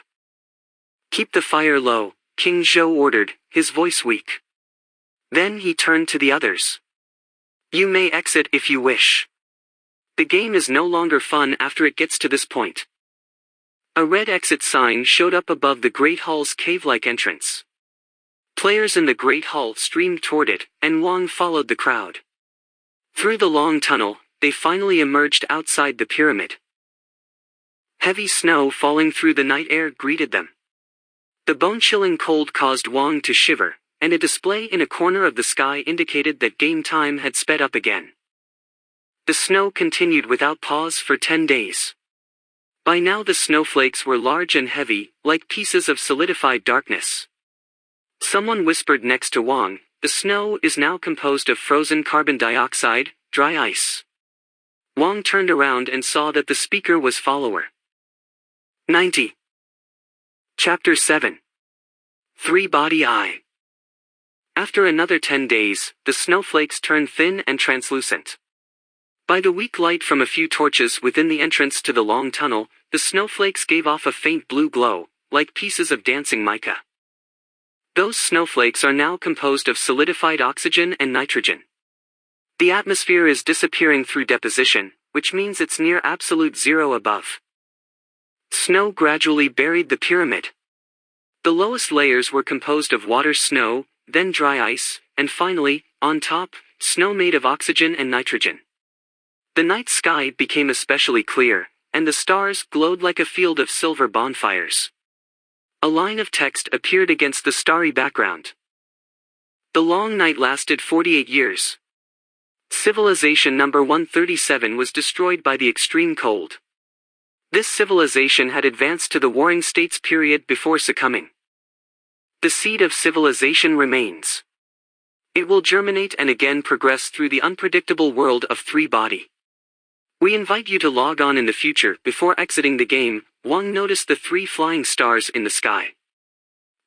Keep the fire low, King Zhou ordered, his voice weak. Then he turned to the others. You may exit if you wish. The game is no longer fun after it gets to this point. A red exit sign showed up above the Great Hall's cave-like entrance. Players in the Great Hall streamed toward it, and Wang followed the crowd. Through the long tunnel, they finally emerged outside the pyramid. Heavy snow falling through the night air greeted them. The bone-chilling cold caused Wang to shiver, and a display in a corner of the sky indicated that game time had sped up again. The snow continued without pause for 10 days. By now the snowflakes were large and heavy, like pieces of solidified darkness. Someone whispered next to Wang, the snow is now composed of frozen carbon dioxide, dry ice. Wang turned around and saw that the speaker was follower. 90. Chapter 7. Three-Body Eye. After another 10 days, the snowflakes turned thin and translucent. By the weak light from a few torches within the entrance to the long tunnel, the snowflakes gave off a faint blue glow, like pieces of dancing mica. Those snowflakes are now composed of solidified oxygen and nitrogen. The atmosphere is disappearing through deposition, which means it's near absolute zero above. Snow gradually buried the pyramid. The lowest layers were composed of water snow, then dry ice, and finally, on top, snow made of oxygen and nitrogen. The night sky became especially clear, and the stars glowed like a field of silver bonfires. A line of text appeared against the starry background. The long night lasted 48 years. Civilization number 137 was destroyed by the extreme cold. This civilization had advanced to the Warring States period before succumbing. The seed of civilization remains. It will germinate and again progress through the unpredictable world of three-body. We invite you to log on in the future. Before exiting the game, Wang noticed the 3 flying stars in the sky.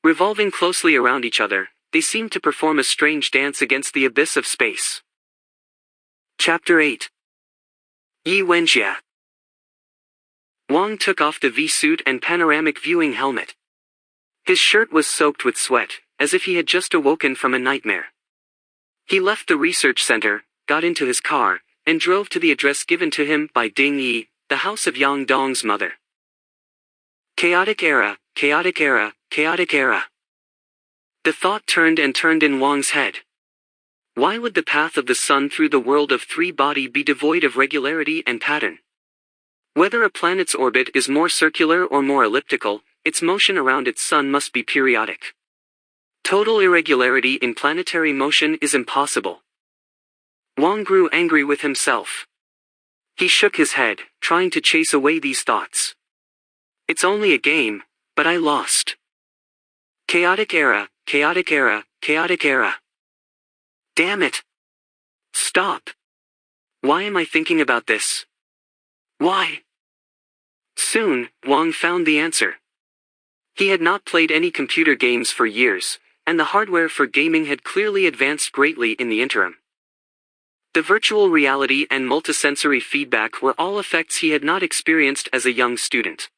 Revolving closely around each other, they seemed to perform a strange dance against the abyss of space. Chapter 8. Yi Wenjia. Wang took off the V-suit and panoramic viewing helmet. His shirt was soaked with sweat, as if he had just awoken from a nightmare. He left the research center, got into his car, and drove to the address given to him by Ding Yi, the house of Yang Dong's mother. Chaotic era, chaotic era, chaotic era. The thought turned and turned in Wang's head. Why would the path of the sun through the world of three-body be devoid of regularity and pattern? Whether a planet's orbit is more circular or more elliptical, its motion around its sun must be periodic. Total irregularity in planetary motion is impossible. Wang grew angry with himself. He shook his head, trying to chase away these thoughts. It's only a game, but I lost. Chaotic era, chaotic era, chaotic era. Damn it! Stop! Why am I thinking about this? Why? Soon, Wang found the answer. He had not played any computer games for years, and the hardware for gaming had clearly advanced greatly in the interim. The virtual reality and multisensory feedback were all effects he had not experienced as a young student.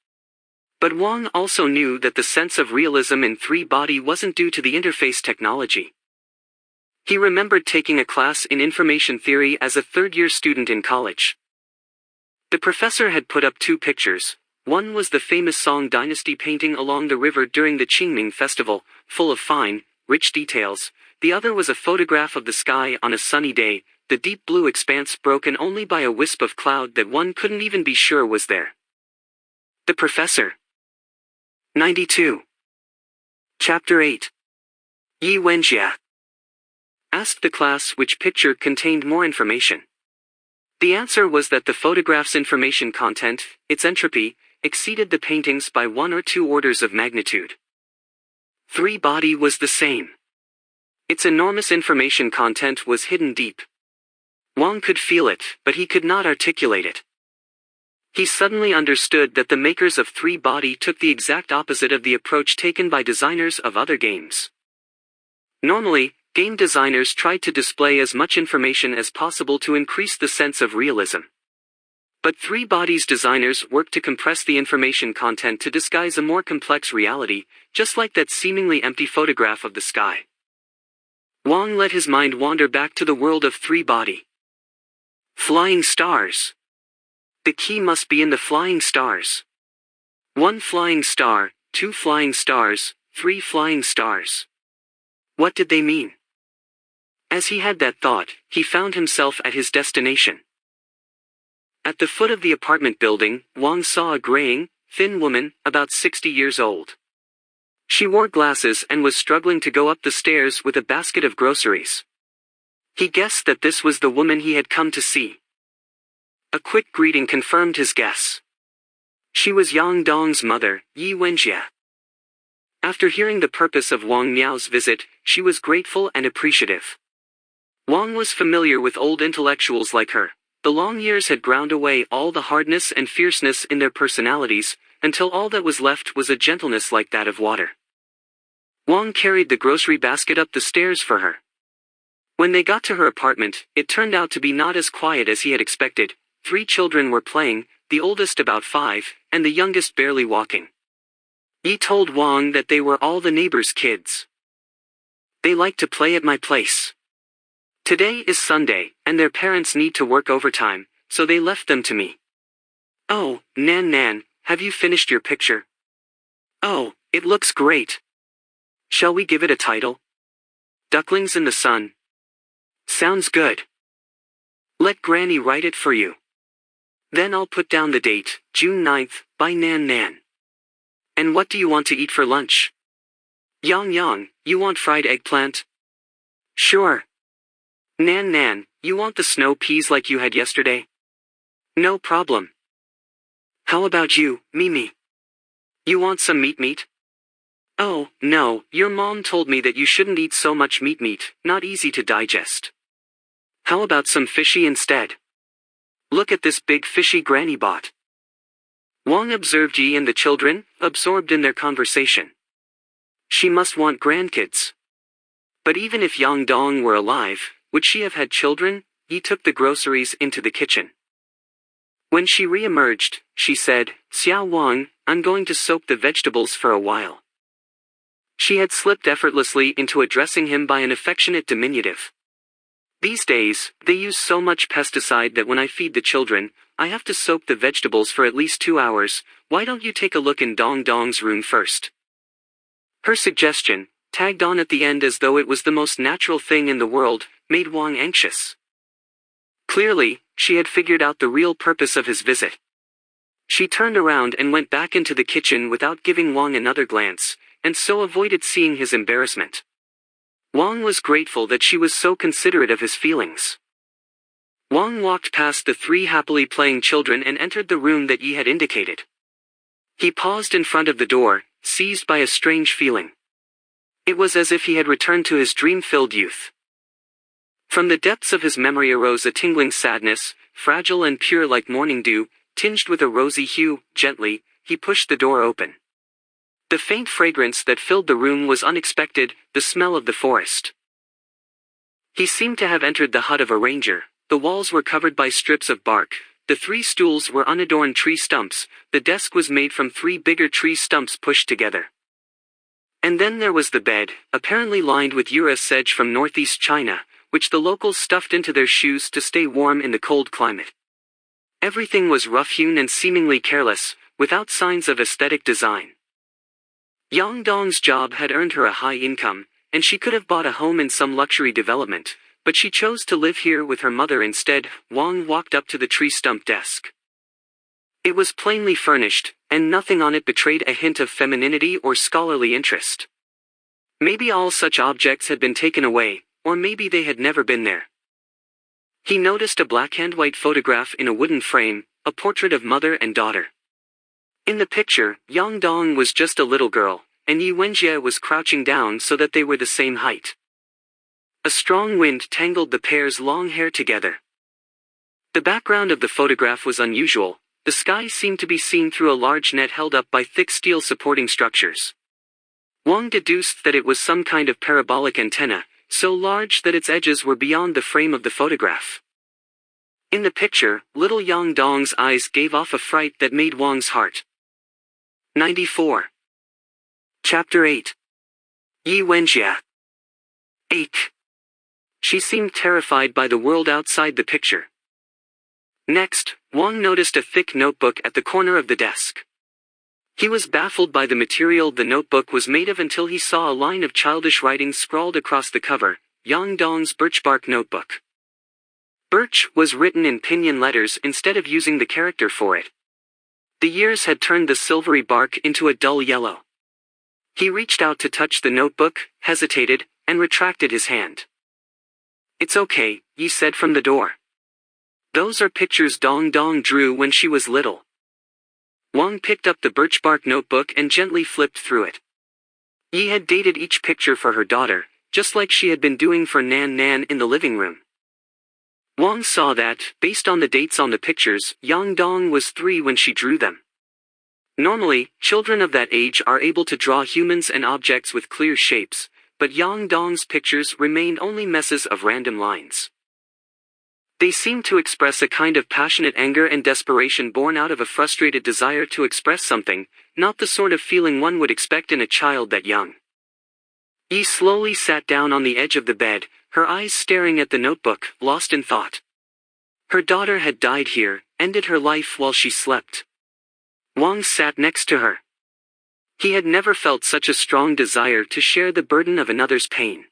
But Wang also knew that the sense of realism in 3D wasn't due to the interface technology. He remembered taking a class in information theory as a third-year student in college. The professor had put up 2 pictures. One was the famous Song Dynasty painting along the river during the Qingming festival, full of fine, rich details. The other was a photograph of the sky on a sunny day, the deep blue expanse broken only by a wisp of cloud that one couldn't even be sure was there. The Professor. 92. Chapter 8. Yi Wenjia asked the class which picture contained more information. The answer was that the photograph's information content, its entropy, exceeded the painting's by 1 or 2 orders of magnitude. 3D was the same. Its enormous information content was hidden deep. Wang could feel it, but he could not articulate it. He suddenly understood that the makers of 3D took the exact opposite of the approach taken by designers of other games. Normally, game designers tried to display as much information as possible to increase the sense of realism. But 3D's designers worked to compress the information content to disguise a more complex reality, just like that seemingly empty photograph of the sky. Wang let his mind wander back to the world of 3D. Flying stars. The key must be in the flying stars. 1 flying star, 2 flying stars, 3 flying stars. What did they mean? As he had that thought, he found himself at his destination. At the foot of the apartment building, Wang saw a graying, thin woman, about 60 years old. She wore glasses and was struggling to go up the stairs with a basket of groceries. He guessed that this was the woman he had come to see. A quick greeting confirmed his guess. She was Yang Dong's mother, Yi Wenjia. After hearing the purpose of Wang Miao's visit, she was grateful and appreciative. Wang was familiar with old intellectuals like her. The long years had ground away all the hardness and fierceness in their personalities, until all that was left was a gentleness like that of water. Wang carried the grocery basket up the stairs for her. When they got to her apartment, it turned out to be not as quiet as he had expected. 3 children were playing, the oldest about 5, and the youngest barely walking. Yi told Wang that they were all the neighbors' kids. They like to play at my place. Today is Sunday, and their parents need to work overtime, so they left them to me. Oh, Nan, have you finished your picture? Oh, it looks great. Shall we give it a title? Ducklings in the Sun. Sounds good. Let Granny write it for you. Then I'll put down the date, June 9th, by Nan. And what do you want to eat for lunch? Yang, you want fried eggplant? Sure. Nan, you want the snow peas like you had yesterday? No problem. How about you, Mimi? You want some meat? Oh, no, your mom told me that you shouldn't eat so much meat, not easy to digest. How about some fishy instead? Look at this big fishy Granny bought. Wang observed Yi and the children, absorbed in their conversation. She must want grandkids. But even if Yang Dong were alive, would she have had children? Yi took the groceries into the kitchen. When she re-emerged, she said, Xiao Wang, I'm going to soak the vegetables for a while. She had slipped effortlessly into addressing him by an affectionate diminutive. These days, they use so much pesticide that when I feed the children, I have to soak the vegetables for at least 2 hours. Why don't you take a look in Dong's room first? Her suggestion, tagged on at the end as though it was the most natural thing in the world, made Wang anxious. Clearly, she had figured out the real purpose of his visit. She turned around and went back into the kitchen without giving Wang another glance, and so avoided seeing his embarrassment. Wang was grateful that she was so considerate of his feelings. Wang walked past the 3 happily playing children and entered the room that Yi had indicated. He paused in front of the door, seized by a strange feeling. It was as if he had returned to his dream-filled youth. From the depths of his memory arose a tingling sadness, fragile and pure like morning dew, tinged with a rosy hue. Gently, he pushed the door open. The faint fragrance that filled the room was unexpected, the smell of the forest. He seemed to have entered the hut of a ranger. The walls were covered by strips of bark. The 3 stools were unadorned tree stumps. The desk was made from 3 bigger tree stumps pushed together. And then there was the bed, apparently lined with Yura sedge from northeast China, which the locals stuffed into their shoes to stay warm in the cold climate. Everything was rough-hewn and seemingly careless, without signs of aesthetic design. Yang Dong's job had earned her a high income, and she could have bought a home in some luxury development, but she chose to live here with her mother instead. Wang walked up to the tree stump desk. It was plainly furnished, and nothing on it betrayed a hint of femininity or scholarly interest. Maybe all such objects had been taken away, or maybe they had never been there. He noticed a black-and-white photograph in a wooden frame, a portrait of mother and daughter. In the picture, Yang Dong was just a little girl, and Yi Wenjie was crouching down so that they were the same height. A strong wind tangled the pair's long hair together. The background of the photograph was unusual. The sky seemed to be seen through a large net held up by thick steel supporting structures. Wang deduced that it was some kind of parabolic antenna, so large that its edges were beyond the frame of the photograph. In the picture, little Yang Dong's eyes gave off a fright that made Wang's heart. 94. Chapter 8. Yi Wenjie. 8. She seemed terrified by the world outside the picture. Next, Wang noticed a thick notebook at the corner of the desk. He was baffled by the material the notebook was made of until he saw a line of childish writing scrawled across the cover, Yang Dong's birchbark notebook. Birch was written in pinyin letters instead of using the character for it. The years had turned the silvery bark into a dull yellow. He reached out to touch the notebook, hesitated, and retracted his hand. "It's okay," Yi said from the door. "Those are pictures Dong Dong drew when she was little." Wang picked up the birchbark notebook and gently flipped through it. Yi had dated each picture for her daughter, just like she had been doing for Nan Nan in the living room. Wang saw that, based on the dates on the pictures, Yang Dong was 3 when she drew them. Normally, children of that age are able to draw humans and objects with clear shapes, but Yang Dong's pictures remained only messes of random lines. They seemed to express a kind of passionate anger and desperation born out of a frustrated desire to express something, not the sort of feeling one would expect in a child that young. Yi slowly sat down on the edge of the bed, her eyes staring at the notebook, lost in thought. Her daughter had died here, ended her life while she slept. Wang sat next to her. He had never felt such a strong desire to share the burden of another's pain.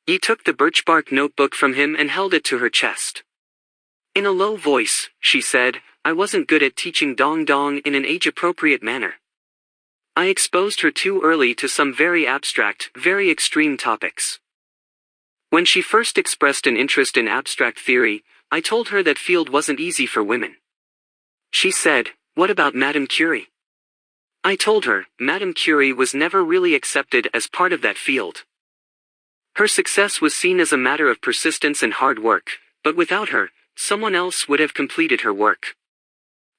Yi took the birchbark notebook from him and held it to her chest. In a low voice, she said, "I wasn't good at teaching Dong Dong in an age-appropriate manner. I exposed her too early to some very abstract, very extreme topics. When she first expressed an interest in abstract theory, I told her that field wasn't easy for women. She said, 'What about Madame Curie?' I told her, Madame Curie was never really accepted as part of that field. Her success was seen as a matter of persistence and hard work, but without her, someone else would have completed her work.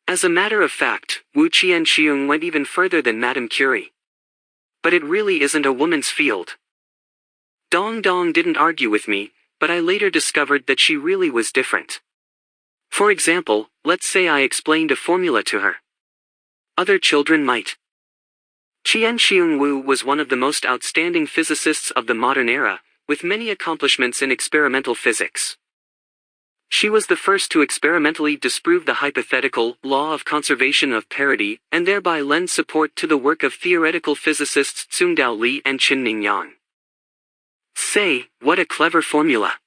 As a matter of fact, Wu Qianxiong went even further than Madame Curie. But it really isn't a woman's field." Dong Dong didn't argue with me, but I later discovered that she really was different. For example, let's say I explained a formula to her. Other children might. Qianxiong Wu was one of the most outstanding physicists of the modern era, with many accomplishments in experimental physics. She was the first to experimentally disprove the hypothetical law of conservation of parity, and thereby lend support to the work of theoretical physicists Tsungdao Li and Qinning Yang. Say, "What a clever formula."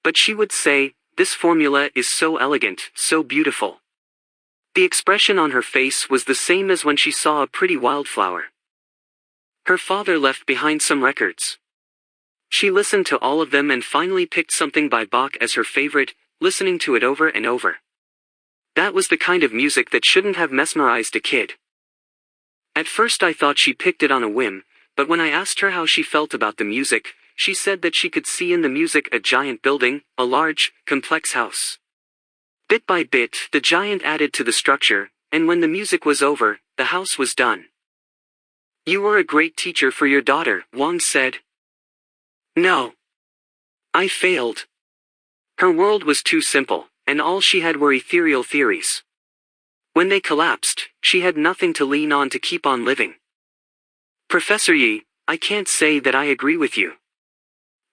But she would say, "This formula is so elegant, so beautiful." The expression on her face was the same as when she saw a pretty wildflower. Her father left behind some records. She listened to all of them and finally picked something by Bach as her favorite, listening to it over and over. That was the kind of music that shouldn't have mesmerized a kid. At first I thought she picked it on a whim, but when I asked her how she felt about the music, she said that she could see in the music a giant building, a large, complex house. Bit by bit, the giant added to the structure, and when the music was over, the house was done. You were a great teacher for your daughter, Wang said. No. I failed. Her world was too simple, and all she had were ethereal theories. When they collapsed, she had nothing to lean on to keep on living. Professor Yi, I can't say that I agree with you.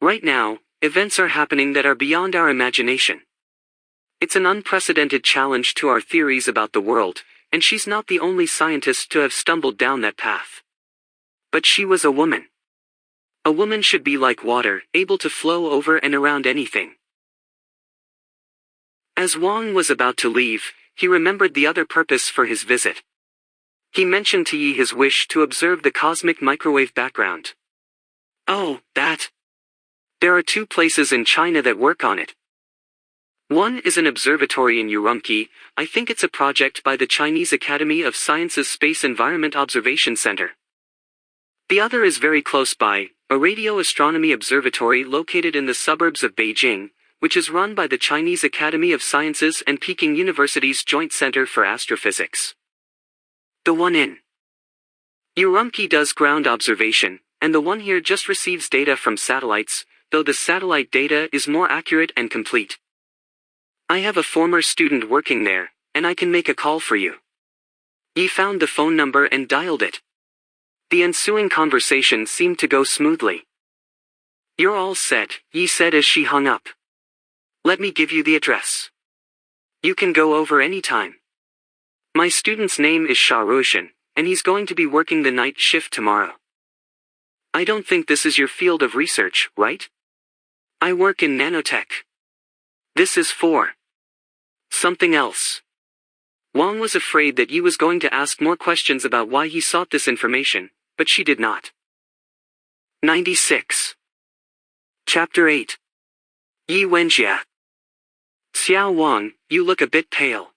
Right now, events are happening that are beyond our imagination. It's an unprecedented challenge to our theories about the world, and she's not the only scientist to have stumbled down that path. But she was a woman. A woman should be like water, able to flow over and around anything. As Wang was about to leave, he remembered the other purpose for his visit. He mentioned to Yi his wish to observe the cosmic microwave background. Oh, that. There are 2 places in China that work on it. One is an observatory in Urumqi. I think it's a project by the Chinese Academy of Sciences Space Environment Observation Center. The other is very close by, a radio astronomy observatory located in the suburbs of Beijing, which is run by the Chinese Academy of Sciences and Peking University's Joint Center for Astrophysics. The one in Urumqi does ground observation, and the one here just receives data from satellites, though the satellite data is more accurate and complete. I have a former student working there, and I can make a call for you. Yi found the phone number and dialed it. The ensuing conversation seemed to go smoothly. You're all set, Yi said as she hung up. Let me give you the address. You can go over any time. My student's name is Shaorushan, and he's going to be working the night shift tomorrow. I don't think this is your field of research, right? I work in nanotech. This is for something else. Wang was afraid that Yi was going to ask more questions about why he sought this information, but she did not. 96. Chapter 8. Yi Wenjia. Xiao Wang, you look a bit pale.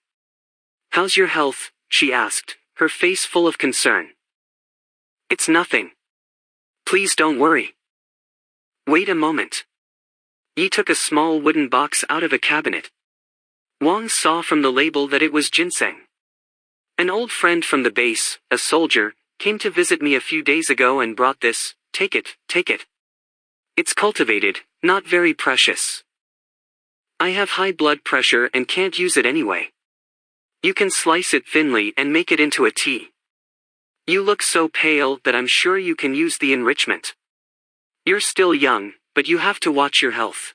How's your health? She asked, her face full of concern. It's nothing. Please don't worry. Wait a moment. Yi took a small wooden box out of a cabinet. Wang saw from the label that it was ginseng. An old friend from the base, a soldier, came to visit me a few days ago and brought this. Take it, take it. It's cultivated, not very precious. I have high blood pressure and can't use it anyway. You can slice it thinly and make it into a tea. You look so pale that I'm sure you can use the enrichment. You're still young, but you have to watch your health.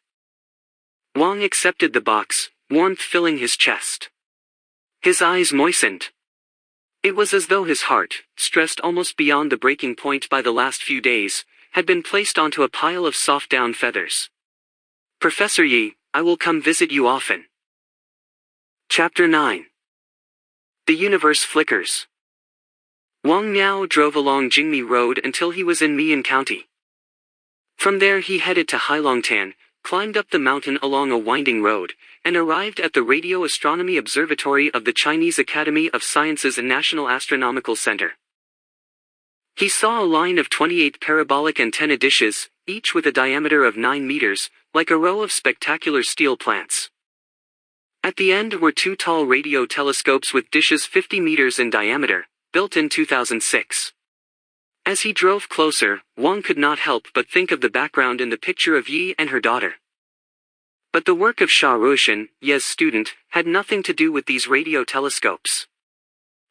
Wang accepted the box, warmth filling his chest. His eyes moistened. It was as though his heart, stressed almost beyond the breaking point by the last few days, had been placed onto a pile of soft down feathers. Professor Yi, I will come visit you often. Chapter 9. The universe flickers. Wang Miao drove along Jingmi Road until he was in Mian County. From there he headed to Heilongtan, climbed up the mountain along a winding road, and arrived at the Radio Astronomy Observatory of the Chinese Academy of Sciences and National Astronomical Center. He saw a line of 28 parabolic antenna dishes, each with a diameter of 9 meters, like a row of spectacular steel plants. At the end were 2 tall radio telescopes with dishes 50 meters in diameter, built in 2006. As he drove closer, Wang could not help but think of the background in the picture of Yi and her daughter. But the work of Shaorushan, Ye's student, had nothing to do with these radio telescopes.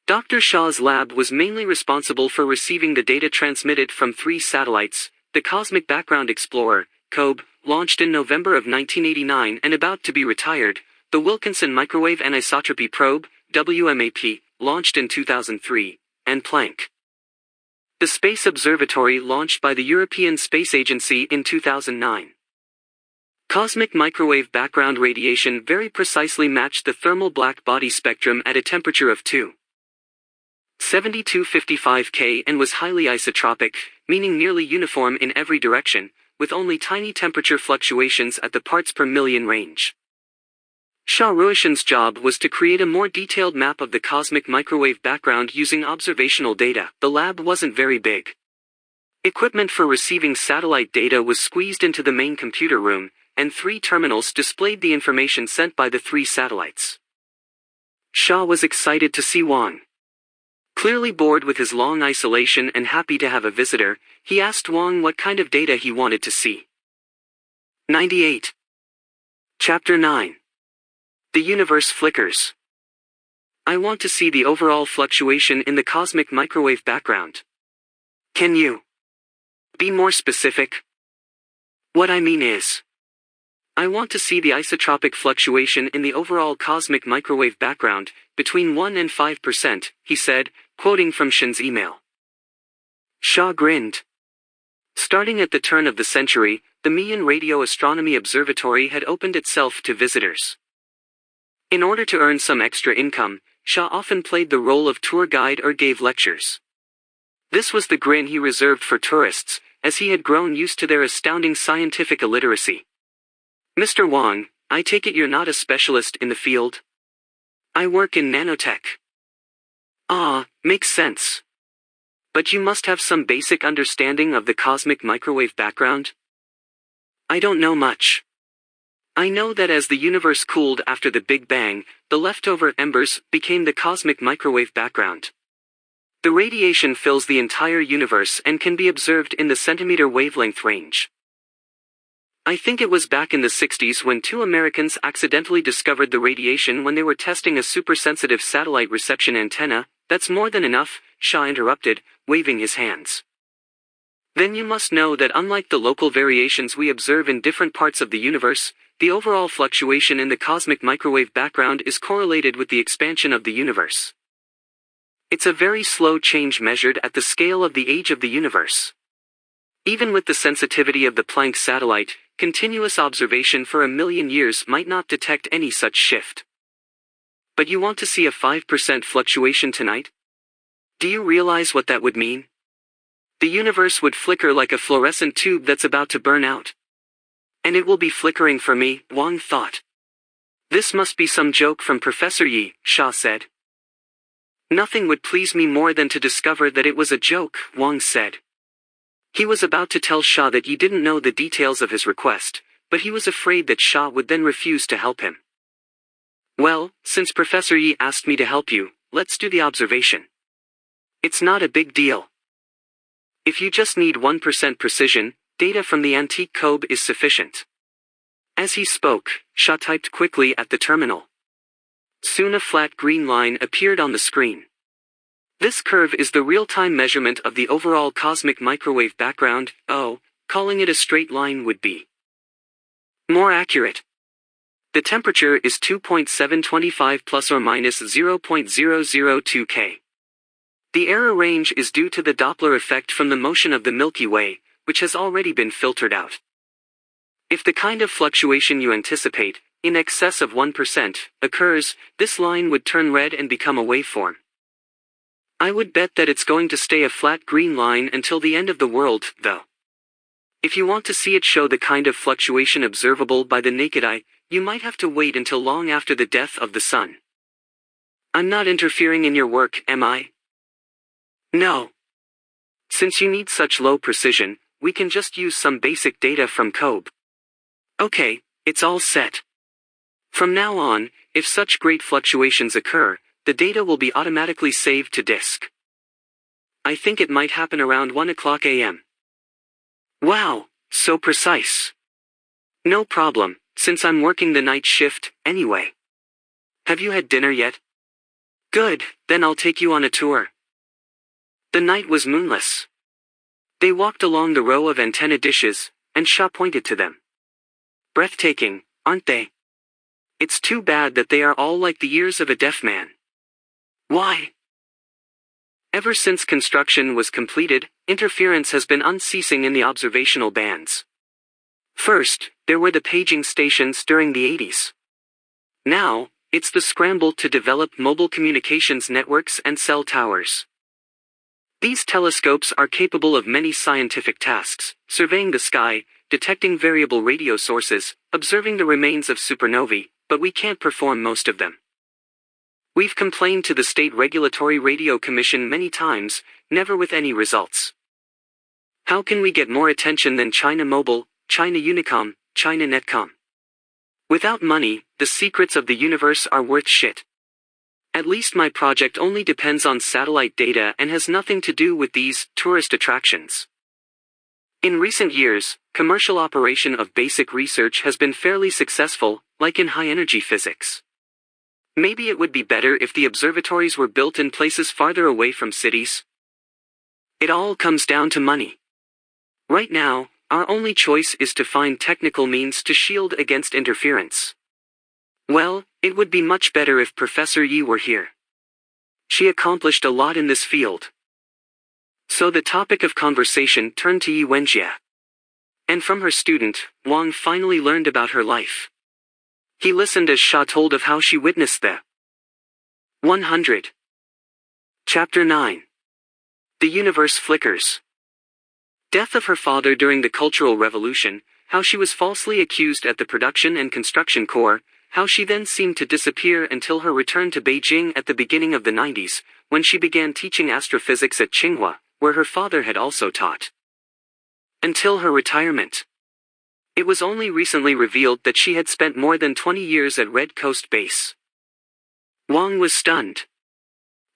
Dr. Shah's lab was mainly responsible for receiving the data transmitted from 3 satellites, the Cosmic Background Explorer, COBE, launched in November of 1989 and about to be retired, the Wilkinson Microwave Anisotropy Probe, WMAP, launched in 2003, and Planck. The Space Observatory launched by the European Space Agency in 2009. Cosmic microwave background radiation very precisely matched the thermal black body spectrum at a temperature of 27255 K and was highly isotropic, meaning nearly uniform in every direction, with only tiny temperature fluctuations at the parts per million range. Shaorushan's job was to create a more detailed map of the cosmic microwave background using observational data. The lab wasn't very big. Equipment for receiving satellite data was squeezed into the main computer room, and 3 terminals displayed the information sent by the 3 satellites. Shah was excited to see Wang. Clearly bored with his long isolation and happy to have a visitor, he asked Wang what kind of data he wanted to see. 98. Chapter 9. The universe flickers. I want to see the overall fluctuation in the cosmic microwave background. Can you be more specific? What I mean is, I want to see the isotropic fluctuation in the overall cosmic microwave background, between 1 and 5%, he said, quoting from Shen's email. Shaw grinned. Starting at the turn of the century, the Mian Radio Astronomy Observatory had opened itself to visitors. In order to earn some extra income, Shaw often played the role of tour guide or gave lectures. This was the grin he reserved for tourists, as he had grown used to their astounding scientific illiteracy. Mr. Wang, I take it you're not a specialist in the field? I work in nanotech. Ah, makes sense. But you must have some basic understanding of the cosmic microwave background? I don't know much. I know that as the universe cooled after the Big Bang, the leftover embers became the cosmic microwave background. The radiation fills the entire universe and can be observed in the centimeter wavelength range. I think it was back in the 60s when two Americans accidentally discovered the radiation when they were testing a supersensitive satellite reception antenna. That's more than enough, Shaw interrupted, waving his hands. Then you must know that unlike the local variations we observe in different parts of the universe, the overall fluctuation in the cosmic microwave background is correlated with the expansion of the universe. It's a very slow change measured at the scale of the age of the universe. Even with the sensitivity of the Planck satellite, continuous observation for 1,000,000 years might not detect any such shift. But you want to see a 5% fluctuation tonight? Do you realize what that would mean? The universe would flicker like a fluorescent tube that's about to burn out. And it will be flickering for me, Wang thought. This must be some joke from Professor Yi, Shaw said. Nothing would please me more than to discover that it was a joke, Wang said. He was about to tell Shaw that Yi didn't know the details of his request, but he was afraid that Shaw would then refuse to help him. Well, since Professor Yi asked me to help you, let's do the observation. It's not a big deal. If you just need 1% precision, data from the antique Kobe is sufficient. As he spoke, Shaw typed quickly at the terminal. Soon a flat green line appeared on the screen. This curve is the real-time measurement of the overall cosmic microwave background. Calling it a straight line would be more accurate. The temperature is 2.725 plus or minus 0.002 K. The error range is due to the Doppler effect from the motion of the Milky Way, which has already been filtered out. If the kind of fluctuation you anticipate, in excess of 1%, occurs, this line would turn red and become a waveform. I would bet that it's going to stay a flat green line until the end of the world, though. If you want to see it show the kind of fluctuation observable by the naked eye, you might have to wait until long after the death of the sun. I'm not interfering in your work, am I? No. Since you need such low precision, we can just use some basic data from Kobe. Okay, it's all set. From now on, if such great fluctuations occur, the data will be automatically saved to disk. I think it might happen around 1 o'clock a.m. Wow, so precise. No problem, since I'm working the night shift, anyway. Have you had dinner yet? Good, then I'll take you on a tour. The night was moonless. They walked along the row of antenna dishes, and Shaw pointed to them. Breathtaking, aren't they? It's too bad that they are all like the ears of a deaf man. Why? Ever since construction was completed, interference has been unceasing in the observational bands. First, there were the paging stations during the 80s. Now, it's the scramble to develop mobile communications networks and cell towers. These telescopes are capable of many scientific tasks, surveying the sky, detecting variable radio sources, observing the remains of supernovae, but we can't perform most of them. We've complained to the State Regulatory Radio Commission many times, never with any results. How can we get more attention than China Mobile, China Unicom, China Netcom? Without money, the secrets of the universe are worth shit. At least my project only depends on satellite data and has nothing to do with these tourist attractions. In recent years, commercial operation of basic research has been fairly successful, like in high-energy physics. Maybe it would be better if the observatories were built in places farther away from cities. It all comes down to money. Right now, our only choice is to find technical means to shield against interference. Well, it would be much better if Professor Yi were here. She accomplished a lot in this field. So the topic of conversation turned to Yi Wenjie. And from her student, Wang finally learned about her life. He listened as Sha told of how she witnessed the 100. Chapter 9. The Universe Flickers. Death of her father during the Cultural Revolution, how she was falsely accused at the Production and Construction Corps, how she then seemed to disappear until her return to Beijing at the beginning of the 90s, when she began teaching astrophysics at Tsinghua, where her father had also taught. Until her retirement. It was only recently revealed that she had spent more than 20 years at Red Coast Base. Wang was stunned.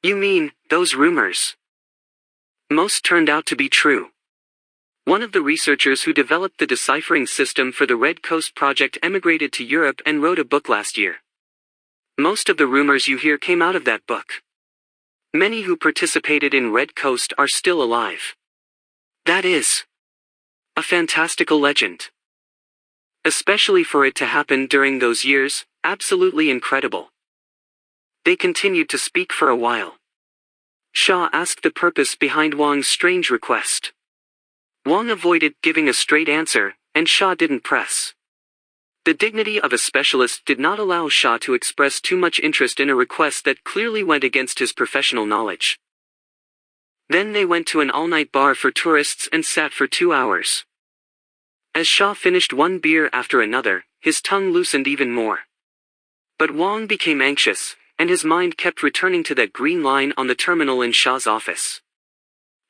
You mean, those rumors? Most turned out to be true. One of the researchers who developed the deciphering system for the Red Coast project emigrated to Europe and wrote a book last year. Most of the rumors you hear came out of that book. Many who participated in Red Coast are still alive. That is a fantastical legend. Especially for it to happen during those years, absolutely incredible. They continued to speak for a while. Sha asked the purpose behind Wang's strange request. Wang avoided giving a straight answer, and Sha didn't press. The dignity of a specialist did not allow Sha to express too much interest in a request that clearly went against his professional knowledge. Then they went to an all-night bar for tourists and sat for 2 hours. As Sha finished one beer after another, his tongue loosened even more. But Wang became anxious, and his mind kept returning to that green line on the terminal in Sha's office.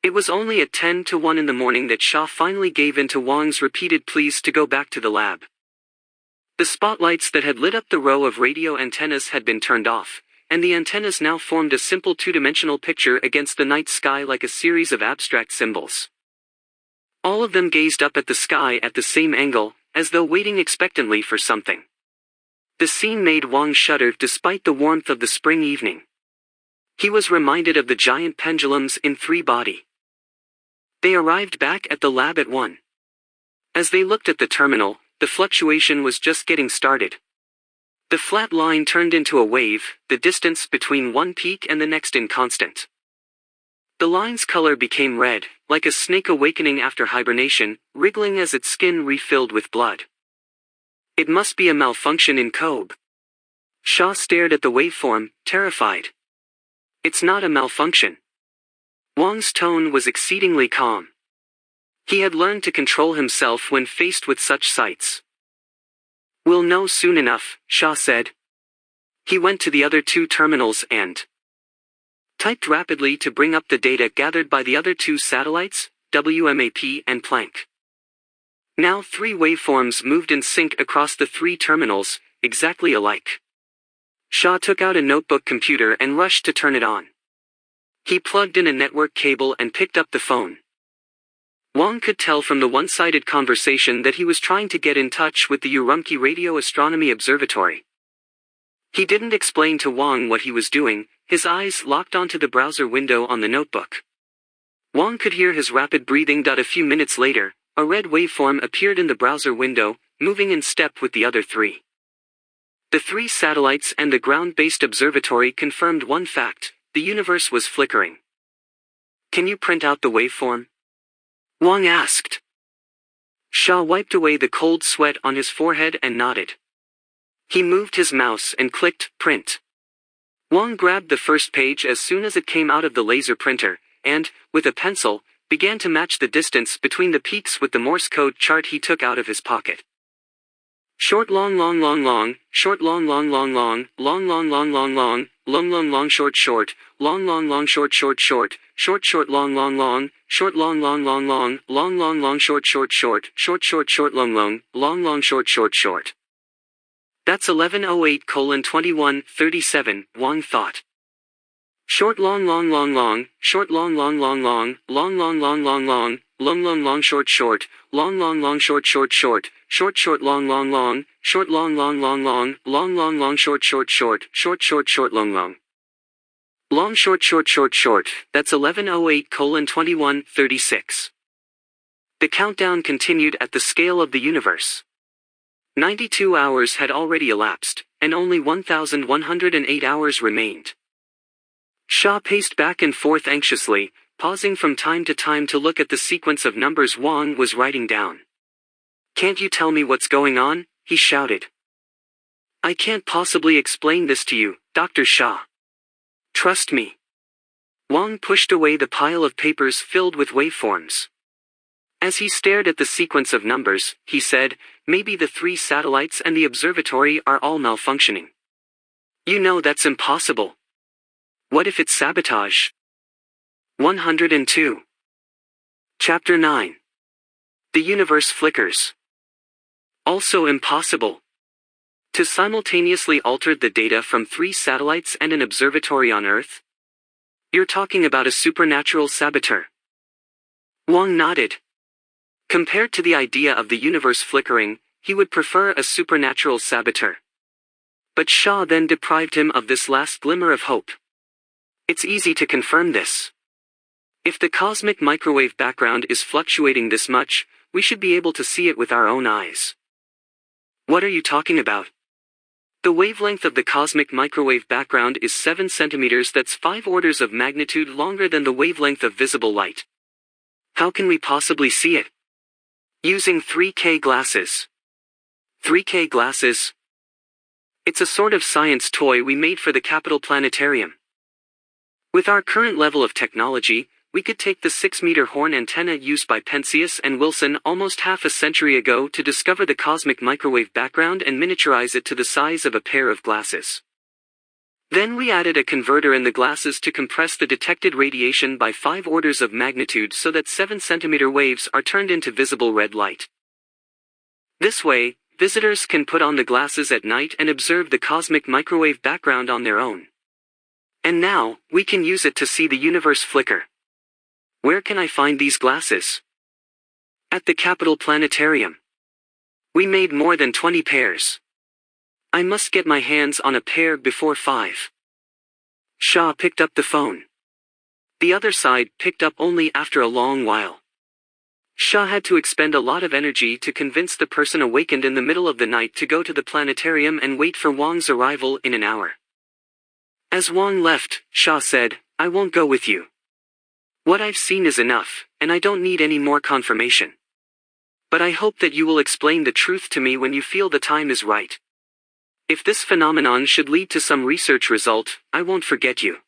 It was only at 10 to 1 in the morning that Sha finally gave in to Wang's repeated pleas to go back to the lab. The spotlights that had lit up the row of radio antennas had been turned off, and the antennas now formed a simple two-dimensional picture against the night sky like a series of abstract symbols. All of them gazed up at the sky at the same angle, as though waiting expectantly for something. The scene made Wang shudder despite the warmth of the spring evening. He was reminded of the giant pendulums in 3-body. They arrived back at the lab at 1. As they looked at the terminal, the fluctuation was just getting started. The flat line turned into a wave, the distance between one peak and the next inconstant. The line's color became red, like a snake awakening after hibernation, wriggling as its skin refilled with blood. It must be a malfunction in code. Sha stared at the waveform, terrified. It's not a malfunction. Wang's tone was exceedingly calm. He had learned to control himself when faced with such sights. We'll know soon enough, Sha said. He went to the other 2 terminals and typed rapidly to bring up the data gathered by the other 2 satellites, WMAP and Planck. Now 3 waveforms moved in sync across the 3 terminals, exactly alike. Sha took out a notebook computer and rushed to turn it on. He plugged in a network cable and picked up the phone. Wang could tell from the one-sided conversation that he was trying to get in touch with the Urumqi Radio Astronomy Observatory. He didn't explain to Wang what he was doing, his eyes locked onto the browser window on the notebook. Wang could hear his rapid breathing. A few minutes later, a red waveform appeared in the browser window, moving in step with the other 3. The 3 satellites and the ground-based observatory confirmed one fact: the universe was flickering. Can you print out the waveform? Wang asked. Sha wiped away the cold sweat on his forehead and nodded. He moved his mouse and clicked print. Wang grabbed the first page as soon as it came out of the laser printer, and, with a pencil, began to match the distance between the peaks with the Morse code chart he took out of his pocket. Short long long long long, short long long long long, long long long long long, long long long short short, long long long short short short, short short long long long, short long long long long, long long long short short short, short short short long long, long long short short short. That's 1108:21:37, Wang thought. Short long long long long, short long long long long, long long long long long, long short short, long long short short short, short long long long, short long long long long, long short short short, short long long. Long short short, that's 1108:21:36. The countdown continued at the scale of the universe. 92 hours had already elapsed, and only 1,108 hours remained. Shaw paced back and forth anxiously, pausing from time to time to look at the sequence of numbers Wang was writing down. "Can't you tell me what's going on?" he shouted. "I can't possibly explain this to you, Dr. Shaw. Trust me." Wang pushed away the pile of papers filled with waveforms. As he stared at the sequence of numbers, he said, "Maybe the 3 satellites and the observatory are all malfunctioning. You know that's impossible. What if it's sabotage?" 102. Chapter 9. The universe flickers. Also impossible. To simultaneously alter the data from 3 satellites and an observatory on Earth? You're talking about a supernatural saboteur. Wang nodded. Compared to the idea of the universe flickering, he would prefer a supernatural saboteur. But Shaw then deprived him of this last glimmer of hope. It's easy to confirm this. If the cosmic microwave background is fluctuating this much, we should be able to see it with our own eyes. What are you talking about? The wavelength of the cosmic microwave background is 7 centimeters. That's 5 orders of magnitude longer than the wavelength of visible light. How can we possibly see it? Using 3K glasses. 3K glasses? It's a sort of science toy we made for the Capitol Planetarium. With our current level of technology, we could take the 6-meter horn antenna used by Penzias and Wilson almost half a century ago to discover the cosmic microwave background and miniaturize it to the size of a pair of glasses. Then we added a converter in the glasses to compress the detected radiation by 5 orders of magnitude so that 7-centimeter waves are turned into visible red light. This way, visitors can put on the glasses at night and observe the cosmic microwave background on their own. And now, we can use it to see the universe flicker. Where can I find these glasses? At the Capitol Planetarium. We made more than 20 pairs. I must get my hands on a pair before 5. Shaw picked up the phone. The other side picked up only after a long while. Shaw had to expend a lot of energy to convince the person awakened in the middle of the night to go to the planetarium and wait for Wang's arrival in an hour. As Wang left, Shaw said, "I won't go with you. What I've seen is enough, and I don't need any more confirmation. But I hope that you will explain the truth to me when you feel the time is right. If this phenomenon should lead to some research result, I won't forget you."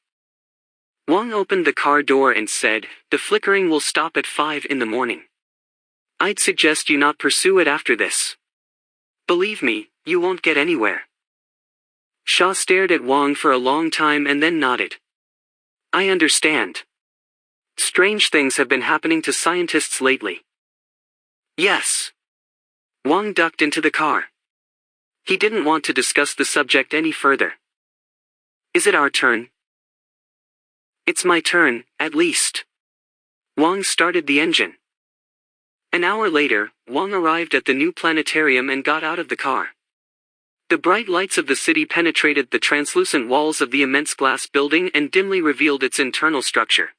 Wang opened the car door and said, "The flickering will stop at 5 in the morning. I'd suggest you not pursue it after this. Believe me, you won't get anywhere." Shaw stared at Wang for a long time and then nodded. "I understand. Strange things have been happening to scientists lately." "Yes." Wang ducked into the car. He didn't want to discuss the subject any further. "Is it our turn?" "It's my turn, at least." Wang started the engine. An hour later, Wang arrived at the new planetarium and got out of the car. The bright lights of the city penetrated the translucent walls of the immense glass building and dimly revealed its internal structure.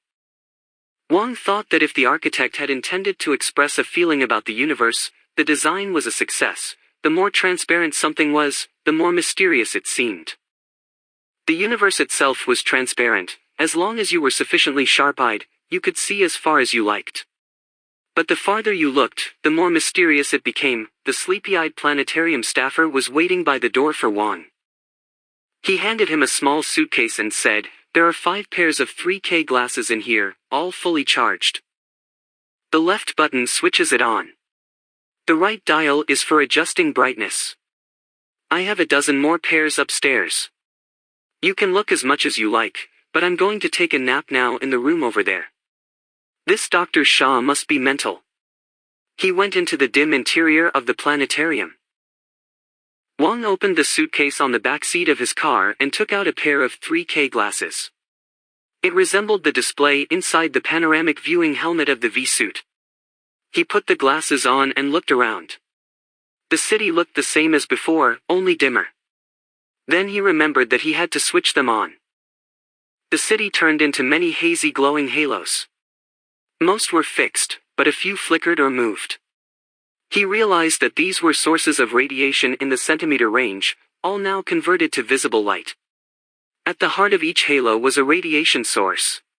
Wang thought that if the architect had intended to express a feeling about the universe, the design was a success. The more transparent something was, the more mysterious it seemed. The universe itself was transparent. As long as you were sufficiently sharp-eyed, you could see as far as you liked. But the farther you looked, the more mysterious it became. The sleepy-eyed planetarium staffer was waiting by the door for Wang. He handed him a small suitcase and said, "There are 5 pairs of 3K glasses in here, all fully charged. The left button switches it on. The right dial is for adjusting brightness. I have a dozen more pairs upstairs. You can look as much as you like, but I'm going to take a nap now in the room over there." This Dr. Shaw must be mental. He went into the dim interior of the planetarium. Wang opened the suitcase on the back seat of his car and took out a pair of 3K glasses. It resembled the display inside the panoramic viewing helmet of the V-suit. He put the glasses on and looked around. The city looked the same as before, only dimmer. Then he remembered that he had to switch them on. The city turned into many hazy glowing halos. Most were fixed, but a few flickered or moved. He realized that these were sources of radiation in the centimeter range, all now converted to visible light. At the heart of each halo was a radiation source.